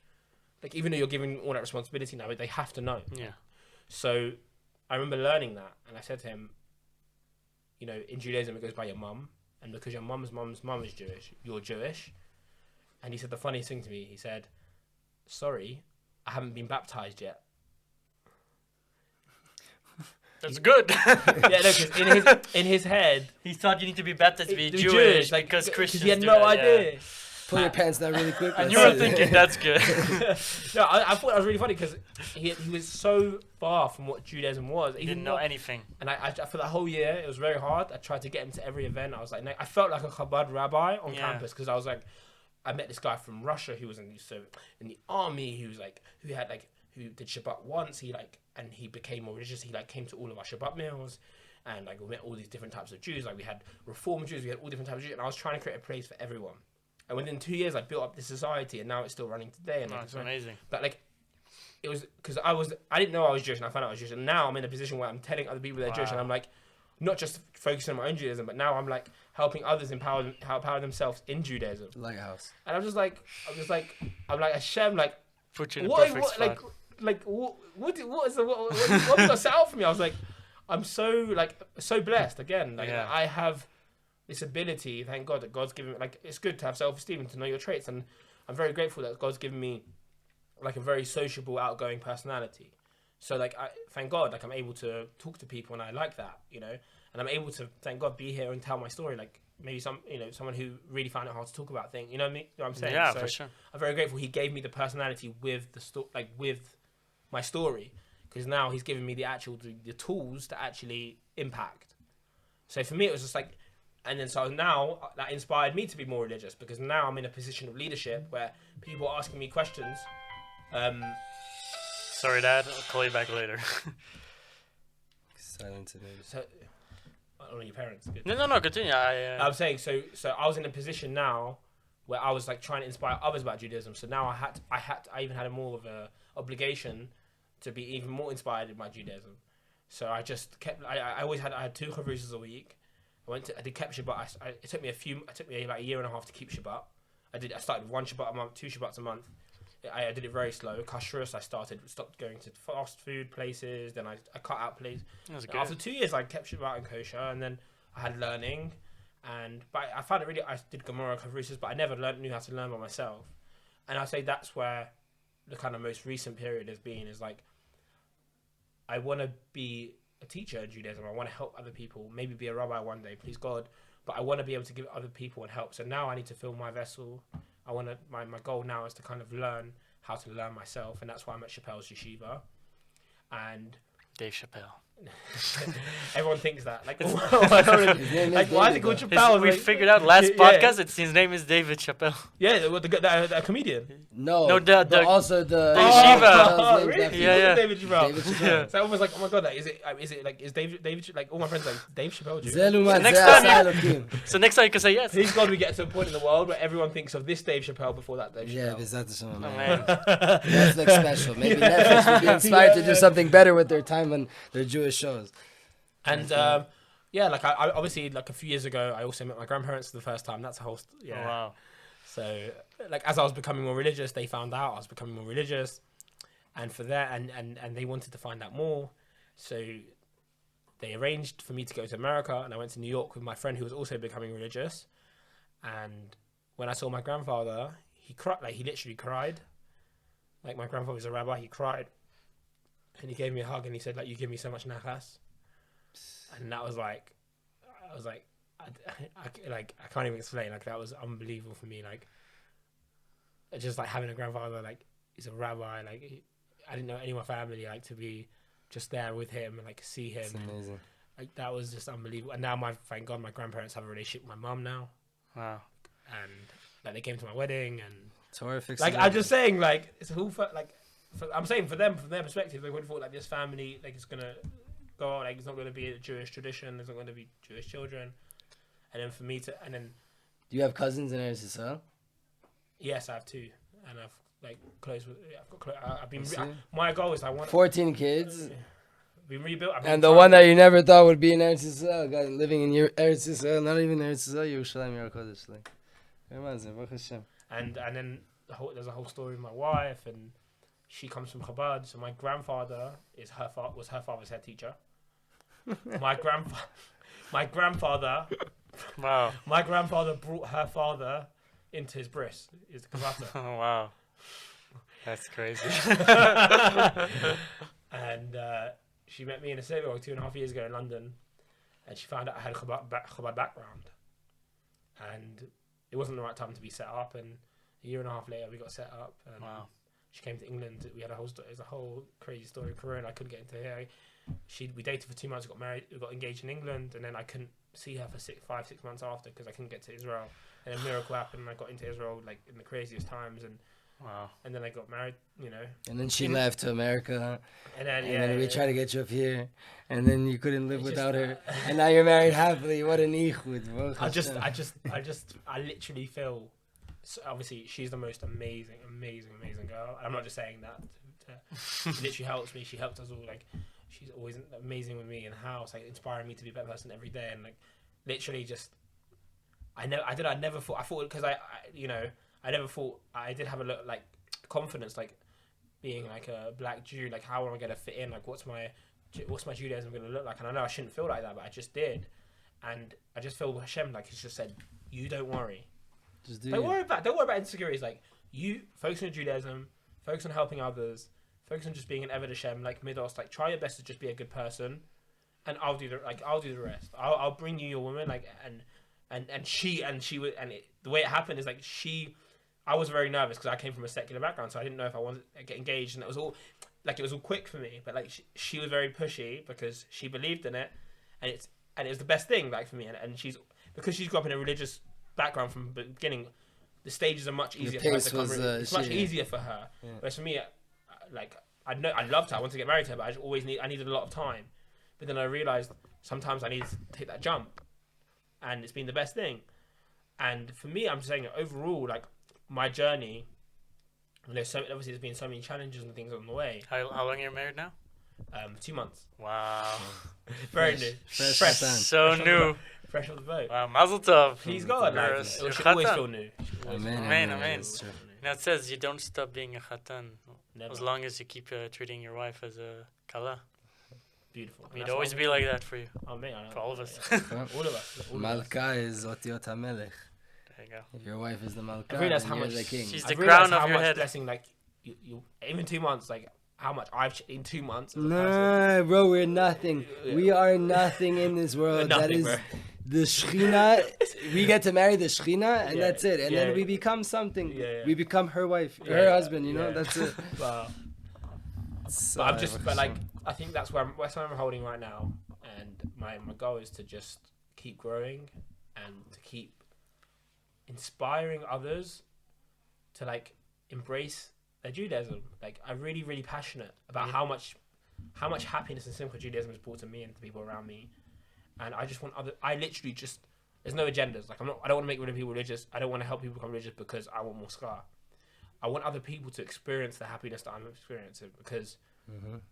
even though you're giving all that responsibility now, they have to know. Yeah. So I remember learning that, and I said to him, in Judaism it goes by your mum, and because your mum's mum is Jewish, you're Jewish. And he said the funniest thing to me. He said, "Sorry, I haven't been baptized yet." That's good. Yeah, no, because in his head, He thought you need to be baptized to be the Jewish, like, because Christians he had do no that, idea. yeah. Pull your pants down really quick. And that's you were it. thinking, that's good. No, I thought that was really funny because he was so far from what Judaism was. He didn't know anything. And I for that whole year, it was very hard. I tried to get him to every event. I was like, I felt like a Chabad rabbi on campus because I was like, I met this guy from Russia who was in the army. Who did Shabbat once. He became more religious. He came to all of our Shabbat meals. And we met all these different types of Jews. We had Reform Jews. We had all different types of Jews. And I was trying to create a place for everyone. And within 2 years, I built up this society, and now it's still running today. And That's amazing. But it was because I didn't know I was Jewish, and I found out I was Jewish, and now I'm in a position where I'm telling other people they're Jewish, and I'm not just focusing on my own Judaism, but now I'm helping others empower themselves in Judaism. Like a house. And I'm like Hashem, Put you in the what, perfect spot. like what got set out for me? I was like, I'm so blessed again. Like I have this ability. Thank God that God's given me. Like it's good to have self-esteem and to know your traits, and I'm very grateful that God's given me like a very sociable, outgoing personality. So like I thank God like I'm able to talk to people, and I like that, you know, and I'm able to thank God be here and tell my story. Like maybe someone who really found it hard to talk about things. You know what I mean? You know what I'm saying? Yeah, so for sure. I'm very grateful He gave me the personality with the with my story, because now He's given me the tools to actually impact. So for me, it was just like, and then so now that inspired me to be more religious, because now I'm in a position of leadership where people are asking me questions. Sorry, Dad. I'll call you back later. Silence it, maybe. So, I don't know your parents. Good. No. Continue. I'm saying so I was in a position now where I was like trying to inspire others about Judaism. So now I even had more of a obligation to be even more inspired by Judaism. So I just kept. I had 2 chavrusas a week. I did kept Shabbat. It took me like a year and a half to keep Shabbat. I started with 1 Shabbat a month, 2 Shabbats a month. I did it very slow. Kashrus, I stopped going to fast food places. Then I cut out places. After 2 years, I kept Shabbat and kosher, and then I had learning. But I found it really. I did Gemara Kavrusas, but I never knew how to learn by myself. And I'd say that's where the kind of most recent period has been. Is like I want to be a teacher in Judaism. I want to help other people. Maybe be a rabbi one day, please God. But I want to be able to give other people and help. So now I need to fill my vessel. I want to. My goal now is to kind of learn how to learn myself, and that's why I'm at Chappelle's Yeshiva. And Dave Chappelle. Everyone thinks that. Like, why is it called Chappelle? We figured out last podcast. His name is David Chappelle. Yeah, the comedian. No, the also the Yeshiva. Really? Yeah. David Chappelle. David Chappelle. So I was like, oh my god, is it like is David like all my friends like Dave Chappelle? So next time you can say yes. Please God, we get to a point in the world where everyone thinks of this Dave Chappelle before that Dave Chappelle. Yeah, because that's Oh, man. Netflix special. Maybe Netflix would be inspired to do something better with their time on their Jewish shows. And like I obviously like a few years ago, I also met my grandparents for the first time. That's a whole Oh, wow. So like as I was becoming more religious, they found out I was becoming more religious, and for that and they wanted to find out more, so they arranged for me to go to America, and I went to New York with my friend who was also becoming religious. And when I saw my grandfather, he cried. Like he literally cried. Like my grandfather was a rabbi, he cried, and he gave me a hug, and he said like, "You give me so much nachas." And that was like, I can't even explain. Like that was unbelievable for me. Like, just like having a grandfather, like he's a rabbi. Like I didn't know any of my family. Like to be just there with him and like see him. It's amazing. Like that was just unbelievable. And now thank God, my grandparents have a relationship with my mum now. Wow. And like they came to my wedding and Torah fixes like I'm just saying like it's who I'm saying for them, from their perspective, they would have thought like this family like it's gonna go on, like it's not going to be a Jewish tradition. There's not going to be Jewish children. And then for me to Do you have cousins in Eretz Yisrael? Yes, I have 2, and I've like close with. I've been. My goal is I want 14 kids. Been rebuilt. And the one that you never thought would be in Eretz Yisrael, guy living in Eretz Yisrael, not even Eretz Yisrael, Yerushalayim, Yer HaKodesh. And then there's a whole story with my wife, and she comes from Chabad. So my grandfather was her father's head teacher. My grandfather. Wow. My grandfather brought her father into his bris. Is the kavata. Oh, wow. That's crazy. And she met me in a synagogue 2.5 years ago in London, and she found out I had a Chabad background, and it wasn't the right time to be set up. And a year and a half later, we got set up. And Wow. She came to England. We had a whole story. It was a whole crazy story. Corona, I couldn't get into here. We dated for 2 months. Got married. We got engaged in England, and then I couldn't see her for 5-6 months after because I couldn't get to Israel. And a miracle happened, and I got into Israel like in the craziest times. And Wow. And then I got married, you know. And then she left to America. And then we tried to get you up here, and then you couldn't live without her. And now you're married happily. What an ichud. I literally feel. So obviously, she's the most amazing girl. I'm not just saying that. She literally helps me. She helps us all. Like, she's always amazing with me in the house, like inspiring me to be a better person every day. And like, literally, just I never thought because I never thought I did have a lot like confidence. Like, being like a black Jew. Like, how am I gonna fit in? Like, what's my Judaism gonna look like? And I know I shouldn't feel like that, but I just did, and I just feel Hashem like He's just said, you don't worry. Just do Don't worry about insecurities. Like, you focus on Judaism, focus on helping others, focus on just being an Eved Hashem, like Midos. Like, try your best to just be a good person, and I'll do the rest. I'll bring you your woman. Like, and she would. And the way it happened is like I was very nervous because I came from a secular background, so I didn't know if I wanted to get engaged, and it was all quick for me. But like she was very pushy because she believed in it, and it was the best thing like for me. And she's because she's grew up in a religious background from the beginning. The stages are much easier for her to come. It's much easier for her. Yeah. Whereas for me, like I loved her. I wanted to get married to her, but I needed a lot of time. But then I realized sometimes I needed to take that jump, and it's been the best thing. And for me, I'm just saying overall, like my journey. Obviously, there's been so many challenges and things on the way. How long are you married now? 2 months. Wow. Very new. Fresh. So new. Fresh on the boat. Wow, Mazel Tov. Please God. It should always feel new. Amen. Now it says you don't stop being a chatan Never. as long as you keep treating your wife as a kala. Beautiful. It'd always be like that for you. Oh, man. For all of us. All of us. Malka is Otiot HaMelech. There you go. If your wife is the Malka, I realize then how you're much the king. She's the crown of your head. Blessing, like you even 2 months, like how much I've in 2 months. As a person. No, bro, we're nothing. Yeah. We are nothing in this world. That is bro. the Shechina. We get to marry the Shechina, and Yeah. that's it. And Yeah. then we become something. Yeah. We become her wife, Yeah. her husband. You know, Yeah. that's it. Wow. So, But like I think that's where I'm holding right now, and my goal is to just keep growing and to keep inspiring others to like embrace their Judaism. Like I'm really, really passionate about how much happiness and simple Judaism has brought to me and to people around me, and I just want I literally just there's no agendas. Like I don't want to make other people religious. I don't want to help people become religious because I want more scar. I want other people to experience the happiness that I'm experiencing because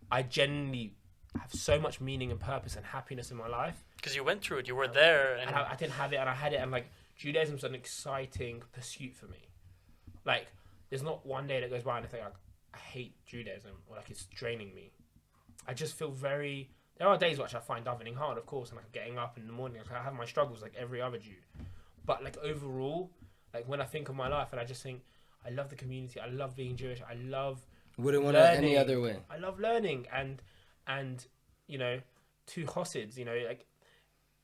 I genuinely have so much meaning and purpose and happiness in my life. Because you went through it, you were there, and I didn't have it, and I had it, and like Judaism's an exciting pursuit for me. Like there's not one day that goes by and I think like, I hate Judaism or like it's draining me. I just feel very. There are days which I find davening hard, of course, and like getting up in the morning. Like, I have my struggles like every other Jew, but like overall, like when I think of my life, and I just think I love the community. I love being Jewish. I love. Wouldn't want it any other way. I love learning and you know, to Chassids, you know, like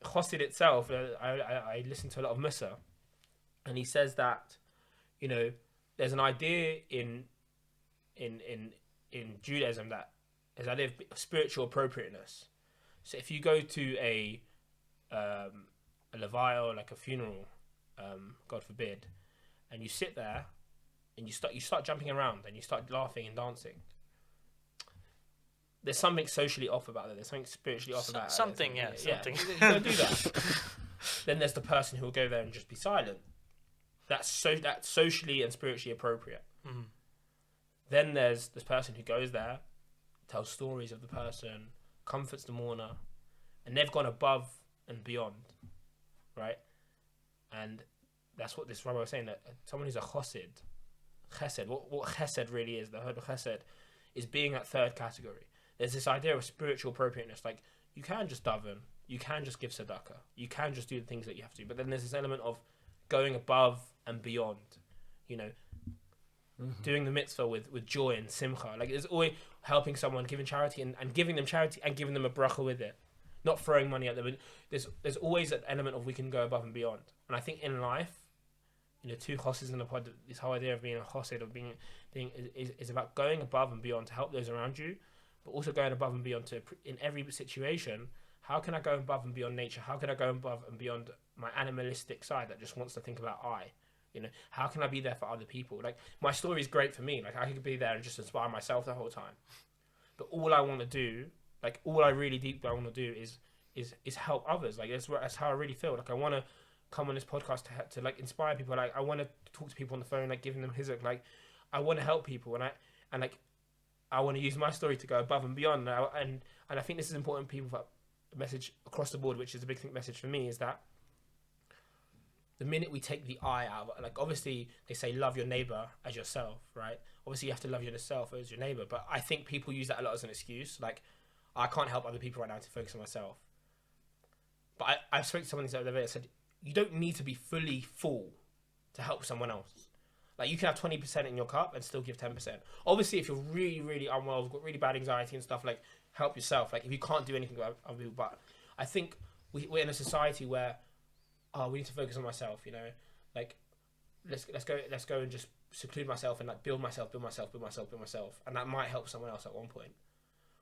Chassid itself. I listen to a lot of Musa, and he says that, you know, there's an idea in Judaism that is the idea of spiritual appropriateness. So if you go to a levaya or like a funeral, God forbid, and you sit there and you start jumping around and you start laughing and dancing, there's something socially off about it. There's something spiritually off about something. it. Something. You don't do that. Then there's the person who will go there and just be silent. That's socially and spiritually appropriate. Mm-hmm. Then there's this person who goes there, tells stories of the person, comforts the mourner, and they've gone above and beyond, right? And that's what this rabbi was saying, that someone who's a chesed, what chesed really is, the word of chesed, is being that third category. There's this idea of spiritual appropriateness, like you can just daven, you can just give tzedakah, you can just do the things that you have to do, but then there's this element of going above and beyond, you know, doing the mitzvah with joy and simcha. Like there's always helping someone, giving charity and giving them charity and giving them a bracha with it, not throwing money at them. There's always an element of we can go above and beyond. And I think in life, you know, two chassid's in the pod, this whole idea of being a chassid, of being is about going above and beyond to help those around you, but also going above and beyond to, in every situation, how can I go above and beyond nature? How can I go above and beyond my animalistic side that just wants to think about I? You know, how can I be there for other people? Like, my story is great for me. Like, I could be there and just inspire myself the whole time. But all I want to do, like, all I really deeply want to do is help others. Like, that's how I really feel. Like, I want to come on this podcast to like, inspire people. Like, I want to talk to people on the phone, like, giving them hizuk. Like, I want to help people. And I want to use my story to go above and beyond. And I think this is important, people, for a message across the board, which is a big message for me, is that the minute we take the I out, like obviously they say love your neighbor as yourself, right? Obviously you have to love yourself as your neighbor, but I think people use that a lot as an excuse. Like, I can't help other people right now to focus on myself. But I spoke to someone the other day that said, you don't need to be fully full to help someone else. Like, you can have 20% in your cup and still give 10%. Obviously, if you're really, really unwell, you've got really bad anxiety and stuff, like, help yourself. Like, if you can't do anything about other people. But I think we're in a society where, we need to focus on myself, you know? Like, let's go and just seclude myself and, like, build myself. And that might help someone else at one point.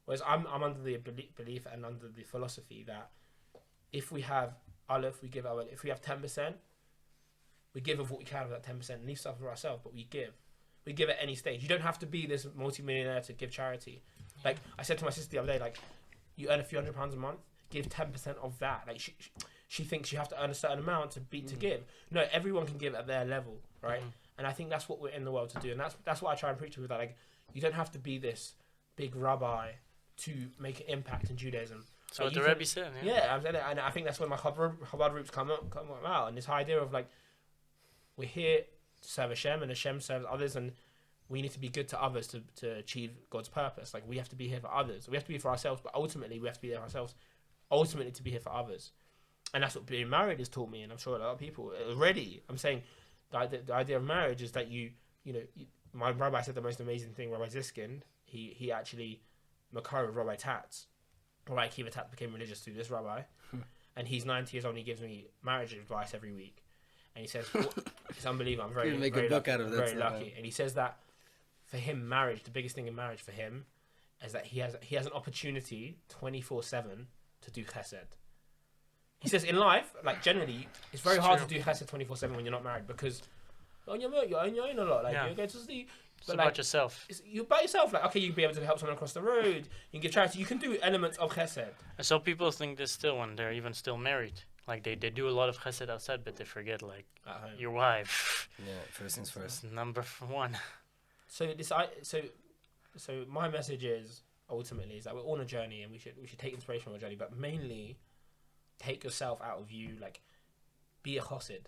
Whereas I'm under the belief and under the philosophy that if we have Aleph, we give Aleph. If we have 10%, we give of what we can of that 10% and leave stuff for ourselves, but we give. We give at any stage. You don't have to be this multi-millionaire to give charity. Like, I said to my sister the other day, like, you earn a few £100s a month, give 10% of that. Like, she thinks you have to earn a certain amount to give. No, everyone can give at their level, right? And I think that's what we're in the world to do. And that's what I try and preach with that. Like, you don't have to be this big rabbi to make an impact in Judaism. So like, what the Rebbe said, yeah, and I think that's when my Chabad roots come out, and this idea of, like, we're here to serve Hashem, and Hashem serves others, and we need to be good to others to achieve God's purpose. Like, we have to be here for others. We have to be here for ourselves, but ultimately we have to be there for ourselves. Ultimately to be here for others, and that's what being married has taught me, and I'm sure a lot of people already. I'm saying the idea of marriage is that you know, my rabbi said the most amazing thing. Rabbi Ziskin, he actually Makar with Rabbi Tats. Rabbi Akiva Tats became religious through this rabbi, and he's 90 years old. And he gives me marriage advice every week, and he says it's unbelievable. I'm very make a book out of that. Very lucky, and he says that for him, marriage, the biggest thing in marriage for him, is that he has an opportunity 24/7 to do chesed. He says in life, like, generally, it's very hard to do chesed 24/7 when you're not married, because you're on your own a lot. Like, you're going to sleep. It's about yourself. You're by yourself. Like, okay, you'll be able to help someone across the road. You can give charity. You can do elements of chesed. And so people think this still when they're even still married. Like, they do a lot of chesed outside, but they forget, like, your wife. Yeah, first things first. Number one. So my message is, ultimately, is that we're all on a journey, and we should take inspiration from our journey, but mainly take yourself out of you. Like, be a chassid.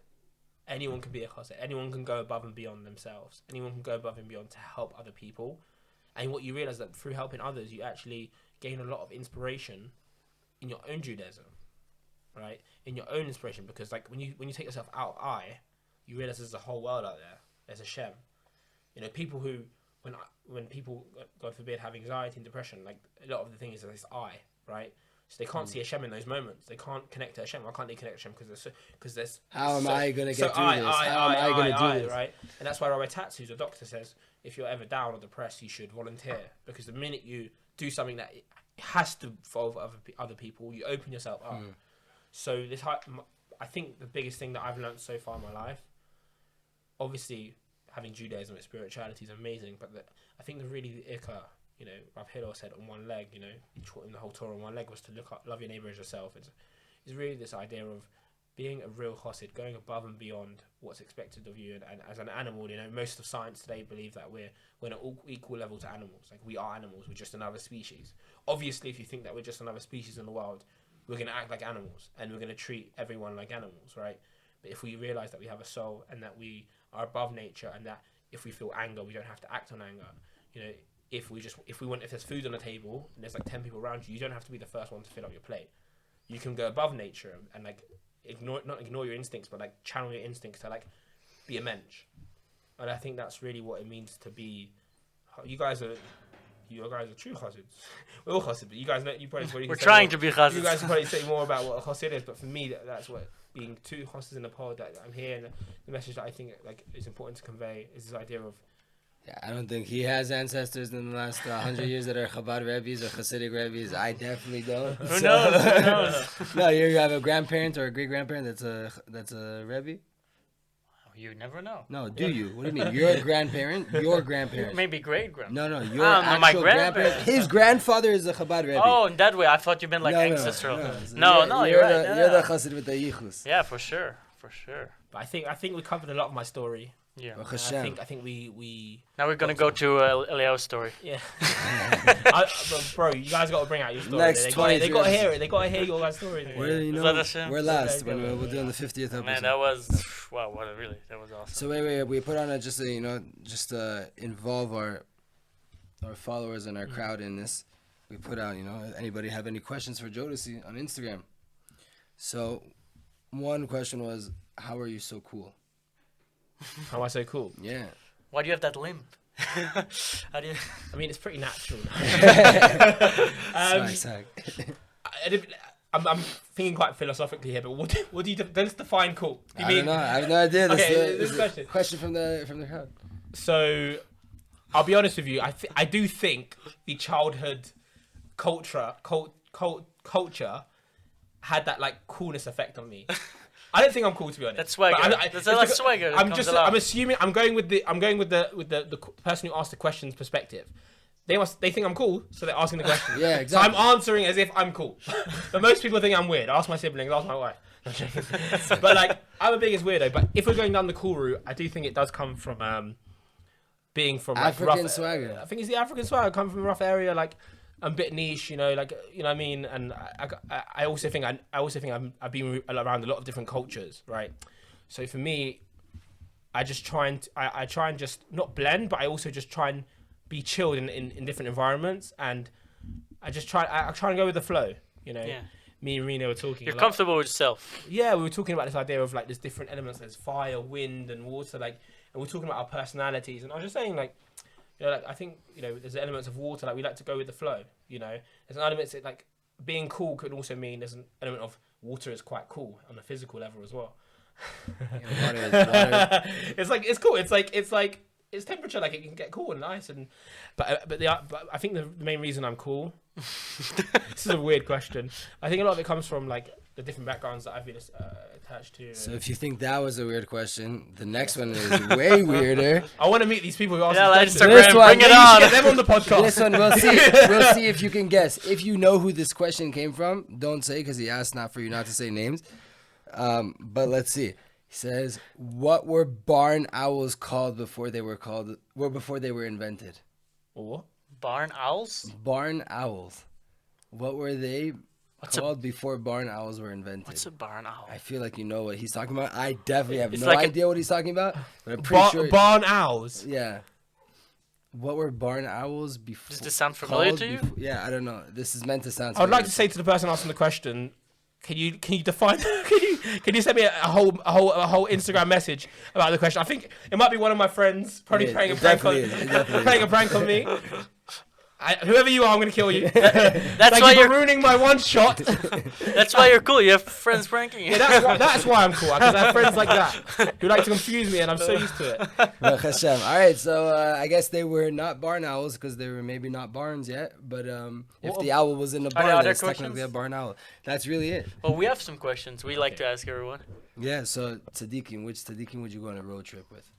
Anyone can be a chassid. Anyone can go above and beyond themselves. Anyone can go above and beyond to help other people. And what you realize, that through helping others, you actually gain a lot of inspiration in your own Judaism, right? In your own inspiration, because, like, when you take yourself out of I, you realize there's a whole world out there. There's a Shem. You know, people who, when people, God forbid, have anxiety and depression, like, a lot of the thing is this I, right? So they can't see Hashem in those moments. They can't connect to Hashem. Why can't they connect to Hashem? Because there's how am I going to get through this? How am I going to do this? Right? And that's why Rabbi Tats, who's a doctor, says if you're ever down or depressed, you should volunteer, because the minute you do something that has to involve other people, you open yourself up. So I think the biggest thing that I've learned so far in my life, obviously having Judaism and spirituality is amazing, but I think the Ikar, you know, Rav Hillel said on one leg, you know, he taught him the whole Torah on one leg, was to love your neighbor as yourself. It's really this idea of being a real chassid, going above and beyond what's expected of you. And as an animal, you know, most of science today believe that we're on an equal level to animals. Like, we are animals, we're just another species. Obviously, if you think that we're just another species in the world, we're going to act like animals, and we're going to treat everyone like animals, right? But if we realize that we have a soul, and that we are above nature, and that if we feel anger, we don't have to act on anger, you know, if there's food on the table and there's like 10 people around you, you don't have to be the first one to fill up your plate. You can go above nature and like not ignore your instincts, but like channel your instincts to like be a mensch. And I think that's really what it means to be. You guys are true chassids. We're all chassids, but you guys know. We're trying to be chassids. You guys can probably say more about what a chassid is, but for me, that's what being two chassids in a pod. That I'm here, and the message that I think like is important to convey is this idea of. Yeah, I don't think he has ancestors in the last 100 years that are Chabad Rebbes or Hasidic Rebbes. I definitely don't. Who knows? No, you have a grandparent or a great grandparent that's a Rebbe. You never know. No, do you? What do you mean? Your grandparent? Your grandparent? Maybe great grandparent. No, your actual my grandparent. His grandfather is a Chabad Rebbe. Oh, in that way, I thought you meant like ancestral. No, you're right. You're the Chassid with the Yichus. Yeah, for sure. But I think we covered a lot of my story. Yeah. Baruch I Hashem. think we Now we're gonna go to Elia's story. yeah. But bro, you guys got to bring out your story. Next They 23 got to hear it. They got to hear your guys' stories. We're, Is that Hashem? we're last Okay, when go, we're doing the 50th episode. Man, that was wow. What really? That was awesome. So wait, we put on just involve our followers and our crowd in this. We put out, anybody have any questions for Jodeci on Instagram? So one question was, how are you so cool? How am I so cool? Yeah. Why do you have that limp? How do you? I mean, it's pretty natural. Swag. I'm thinking quite philosophically here, but what do you let's define cool? Do you I don't know. I have no idea. This This is question from the crowd. So, I'll be honest with you. I do think the childhood culture had that like coolness effect on me. I don't think I'm cool, to be honest. That's swagger. That's swagger. I'm assuming. I'm going with the person who asked the question's perspective. They think I'm cool, so they're asking the question. Yeah, exactly. So I'm answering as if I'm cool. But most people think I'm weird. Ask my siblings. Ask my wife. But like, I'm the biggest weirdo. But if we're going down the cool route, I do think it does come from being from like, African rough, swagger. I think it's the African swagger. I come from a rough area, like I'm a bit niche, like what I mean. And I also think I've been around a lot of different cultures, right? So for me, I just try and just not blend, but I also just try and be chilled in different environments, and I try and go with the flow, Yeah. Me and Reno were talking. You're comfortable with yourself. Yeah, we were talking about this idea of like there's different elements. There's fire, wind, and water. Like, and we're talking about our personalities. And I was just saying, like, like I think there's elements of water. Like we like to go with the flow. There's an element that, like, being cool could also mean there's an element of water is quite cool on a physical level as well. Water. It's like it's cool. It's like it's temperature. Like it can get cool and nice. But I think the main reason I'm cool. This is a weird question. I think a lot of it comes from like the different backgrounds that I've been attached to. So if you think that was a weird question, the next one is way weirder. I want to meet these people who ask Yeah, these questions. Instagram, This one, bring it You should on. get them on the podcast. This one, we'll see if you can guess. If you know who this question came from, don't say, because he asked not for you not to say names. But let's see. He says, "What were barn owls called before they were invented?" What? Barn owls? Barn owls. What were they What's a- called before barn owls were invented? What's a barn owl? I feel like you know what he's talking about. I definitely have It's no like idea what he's talking about, but I'm pretty sure. Barn owls. Yeah. What were barn owls before? Does this sound familiar called to you? Yeah, I don't know. This is meant to sound. I would like to familiar. say to the person asking the question, can you define? Can you send me a whole Instagram message about the question? I think it might be one of my friends probably It playing a is. prank It definitely is. playing a prank on me. Whoever you are, I'm gonna kill you. That's Thank why you for you're. ruining my one shot. That's why you're cool. You have friends pranking you. Yeah, that's why I'm cool, because I have friends like that who like to confuse me, and I'm so used to it. Baruch Hashem. All right, so I guess they were not barn owls because they were maybe not barns yet. But if What- the owl was in a there barn, other that's technically questions? a barn owl. That's really it. Well, we have some questions we like to ask everyone. Yeah. So tzaddikim, which tzaddikim would you go on a road trip with?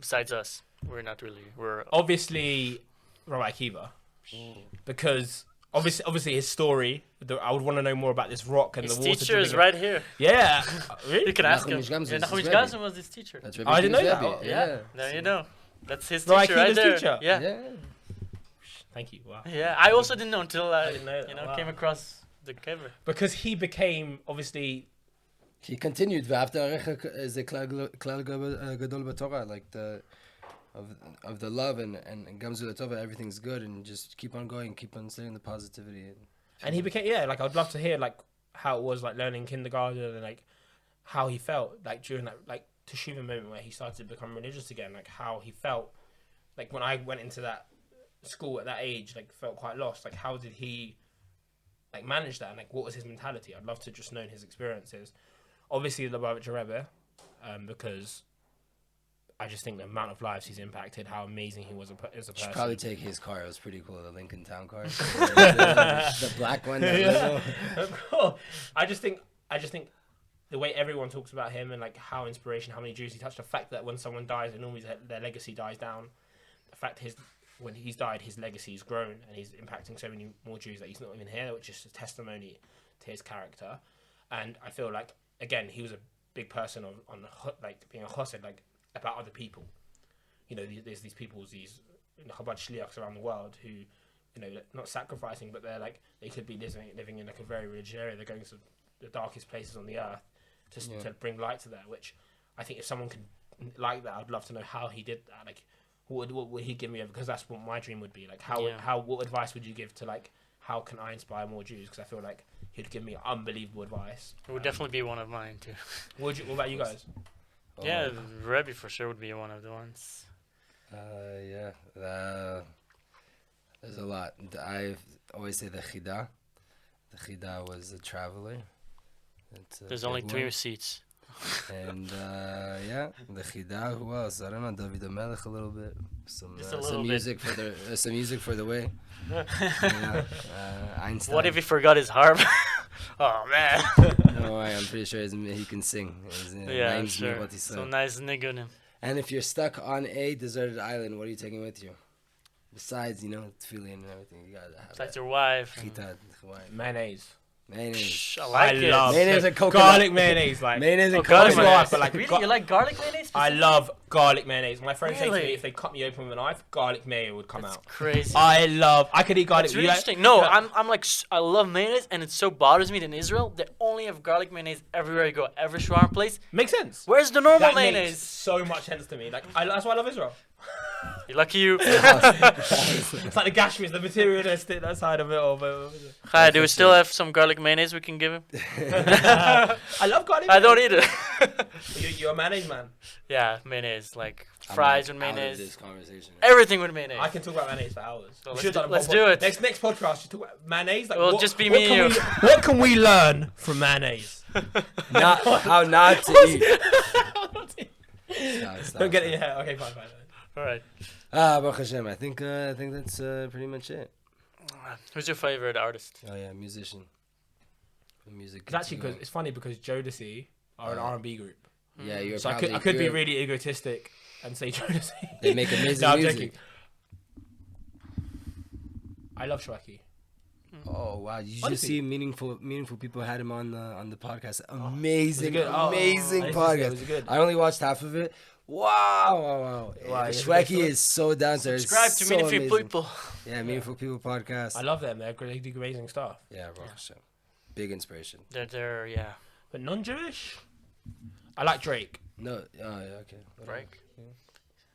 Besides us, we're not really. We're Obviously, Rabbi Akiva, because obviously his story. I would want to know more about this rock and his the water. teacher is dripping- right here. Yeah, really? You can ask him. Nachum Ishgam's Yeah, his Nachum Rebbe. Ishgam's was his teacher. That's I didn't know that. Rebbe. Oh, Yeah. There you know. That's his Right, teacher right Akiva's there. teacher? Yeah. Yeah. Thank you. Wow. Yeah. I also didn't know until I didn't know that. Wow. came across the cover. Because he became obviously. He continued. "V'ahavta arecha is a klal gadol b'Torah," like of the love and comes with the Torah, everything's good, and just keep on going, keep on saying the positivity. And he became, like, I'd love to hear, like, how it was, like, learning kindergarten and, like, how he felt, like, during that, like, Teshuvah moment where he started to become religious again, like, how he felt, like, when I went into that school at that age, like, felt quite lost, like, how did he, like, manage that, and, like, what was his mentality? I'd love to just know his experiences. Obviously, the Lubavitcher Rebbe, because I just think the amount of lives he's impacted, how amazing he was as a person. Should probably take his car. It was pretty cool, the Lincoln Town car, the black one. Yeah. Of course. I just think the way everyone talks about him and like how inspiration, how many Jews he touched, the fact that when someone dies, and normally their legacy dies down. The fact when he's died, his legacy has grown and he's impacting so many more Jews that he's not even here, which is a testimony to his character. And I feel like, again, he was a big person on like being a chassid, like about other people. You know, there's these people, these Chabad shliachs around the world who, you know, not sacrificing, but they're like, they could be living in like a very religious area. They're going to the darkest places on the earth to bring light to there. Which I think if someone could like that, I'd love to know how he did that. Like, what would he give me? Because that's what my dream would be. Like, what advice would you give to like, how can I inspire more Jews? Because I feel like he'd give me unbelievable advice. It would definitely be one of mine too. What about you guys? Yeah, the Rebbe for sure would be one of the ones. There's a lot. I always say the Chida. The Chida was a traveler. There's only 3 seats. And the Chida. Who else? I don't know. David Melech a little bit. Some music for the way. Einstein. What if he forgot his harp? Oh man. No way. I'm pretty sure he can sing. I'm sure. So nice nigga. And if you're stuck on a deserted island, what are you taking with you? Besides, tefillin and everything, you gotta have. Besides your wife. Mayonnaise. I like it. Love mayonnaise and coconut. Garlic mayonnaise, like mayonnaise and garlic coconut. But like, really, you like garlic mayonnaise? I love garlic mayonnaise. My friends say to me, Really? if they cut me open with a knife, garlic mayo would come out. Crazy. I could eat garlic. It's really interesting. No, I'm like, I love mayonnaise, and it so bothers me that in Israel, they only have garlic mayonnaise everywhere you go. Every shawarma place. Makes sense. Where's the normal That mayonnaise? makes so much sense to me. Like, that's why I love Israel. You're lucky you. It's like the Gashmis, the materialistic that side of it all. Hi, do we still have some garlic mayonnaise we can give him? I love garlic. I don't eat it. You're a mayonnaise man. Yeah, mayonnaise, like fries with Out of mayonnaise. this conversation. Everything with mayonnaise. I can talk about mayonnaise for hours. So Let's do it. Next podcast, you talk about mayonnaise. Like, It'll just be me and you. What can we learn from mayonnaise? How not to eat. Don't get it in your head. Okay, fine. All right. Baruch Hashem. I think that's pretty much it. Who's your favorite artist? Oh yeah, musician. Music. It's actually because it's funny because Jodeci are an R&B group. Yeah, you're. So I could be really egotistic and say Jodeci. They make amazing No, I'm music. joking. I love Shweki. Oh wow! You just Honestly. see meaningful people had him on the podcast. Amazing, good? amazing Was podcast. it good? I only watched half of it. Wow! Shweki is so down there. Subscribe to Meaningful People. Yeah, Meaningful People podcast. I love them. They do amazing stuff. Yeah, Baruch Hashem. Big inspiration. They're yeah. But non-Jewish, I like Drake No, yeah, okay. Drake.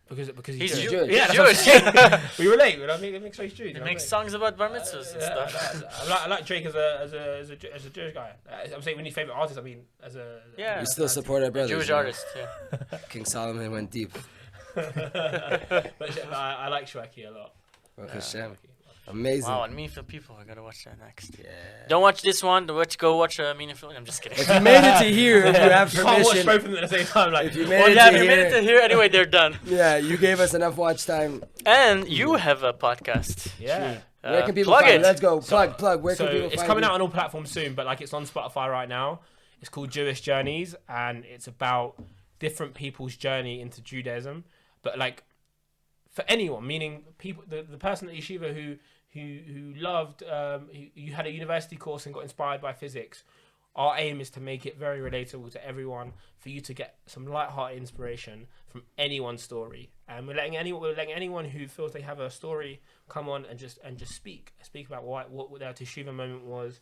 because He's Jewish. Jewish. Yeah, He's that's what I'm Jewish. saying. We relate. We don't make Jews. He makes songs about bar mitzvahs and stuff. I like Drake as a Jewish guy. I'm saying when you favorite artist, I mean as a Yeah. We still support our brothers. Jewish you know? artist. Yeah. King Solomon went deep. But I like Shweki a lot. Baruch Hashem. Amazing. Wow, and Meaningful People. I gotta watch that next. Yeah. Don't watch this one. Go watch Meaningful. I'm just kidding. If you made it to here, if you have You can't watch permission. both of them at the same time. Like, If you Well, made yeah, it if to you made it to here, here, anyway, they're done. yeah, you gave us enough watch time. And you have a podcast. yeah. Where can people plug find it? it? Let's go. Plug. Where So can people find it's coming you? out on all platforms soon, but like it's on Spotify right now. It's called Jewish Journeys, and it's about different people's journey into Judaism. But like for anyone, meaning people, the person at yeshiva who loved, who had a university course and got inspired by physics. Our aim is to make it very relatable to everyone, for you to get some light-hearted inspiration from anyone's story. And we're letting anyone who feels they have a story come on and just speak about what their teshuva moment was,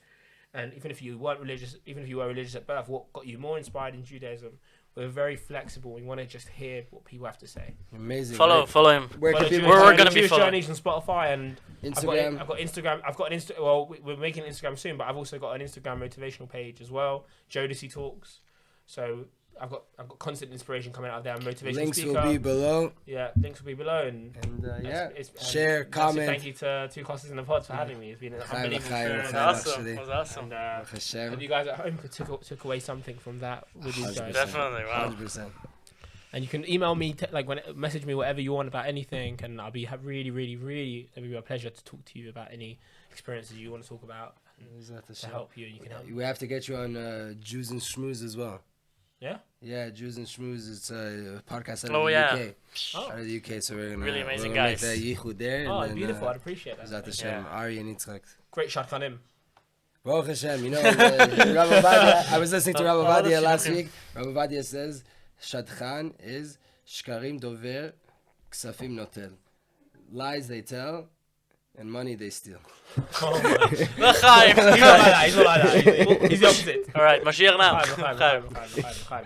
and even if you weren't religious, even if you were religious at birth, what got you more inspired in Judaism. We're very flexible. We want to just hear what people have to say. Amazing. Follow him. Where can people We're find gonna you? be Jewish following. Journeys on Spotify and Instagram. I've got Instagram. I've got an Insta. Well, we're making an Instagram soon, but I've also got an Instagram motivational page as well. Jodeci Talks. So I've got constant inspiration coming out of there. I'm a motivational Links speaker. will be below. Yeah, links will be below. And Yeah, it's share, massive comment. Thank you to Two Classes in the Pod for having me. It's been an unbelievable L'chaim, experience. That was awesome. actually. That was awesome. And Baruch Hashem. hope you guys at home took away something from that with you guys. 100%. Definitely. Wow. 100%. And you can email me, message me whatever you want about anything, and I'll be really, really, really. It'll be a pleasure to talk to you about any experiences you want to talk about and to help you. And you can help. We have to get you on Jews and Shmooze as well. Yeah. Yeah, Jews and Shmooze. It's a podcast out of Oh, the yeah. UK. Oh. Out of the UK, so we're gonna Really amazing we're gonna guys. make that yichud there. Oh, and then, beautiful. I'd appreciate that. Zat Hashem, Yeah. Ari and Yitzchak. Great shadchanim. Baruch Hashem, you know, Rav Ovadia, I was listening to Rav Oh, Ovadia that's last shidduchim. week. Rav Ovadia says, Shadchan is שקרים דובר, כספים נוטל. Lies they tell, and money they steal. L'chaim. He's not like that. He's the opposite. All right, Mashiach now. L'chaim.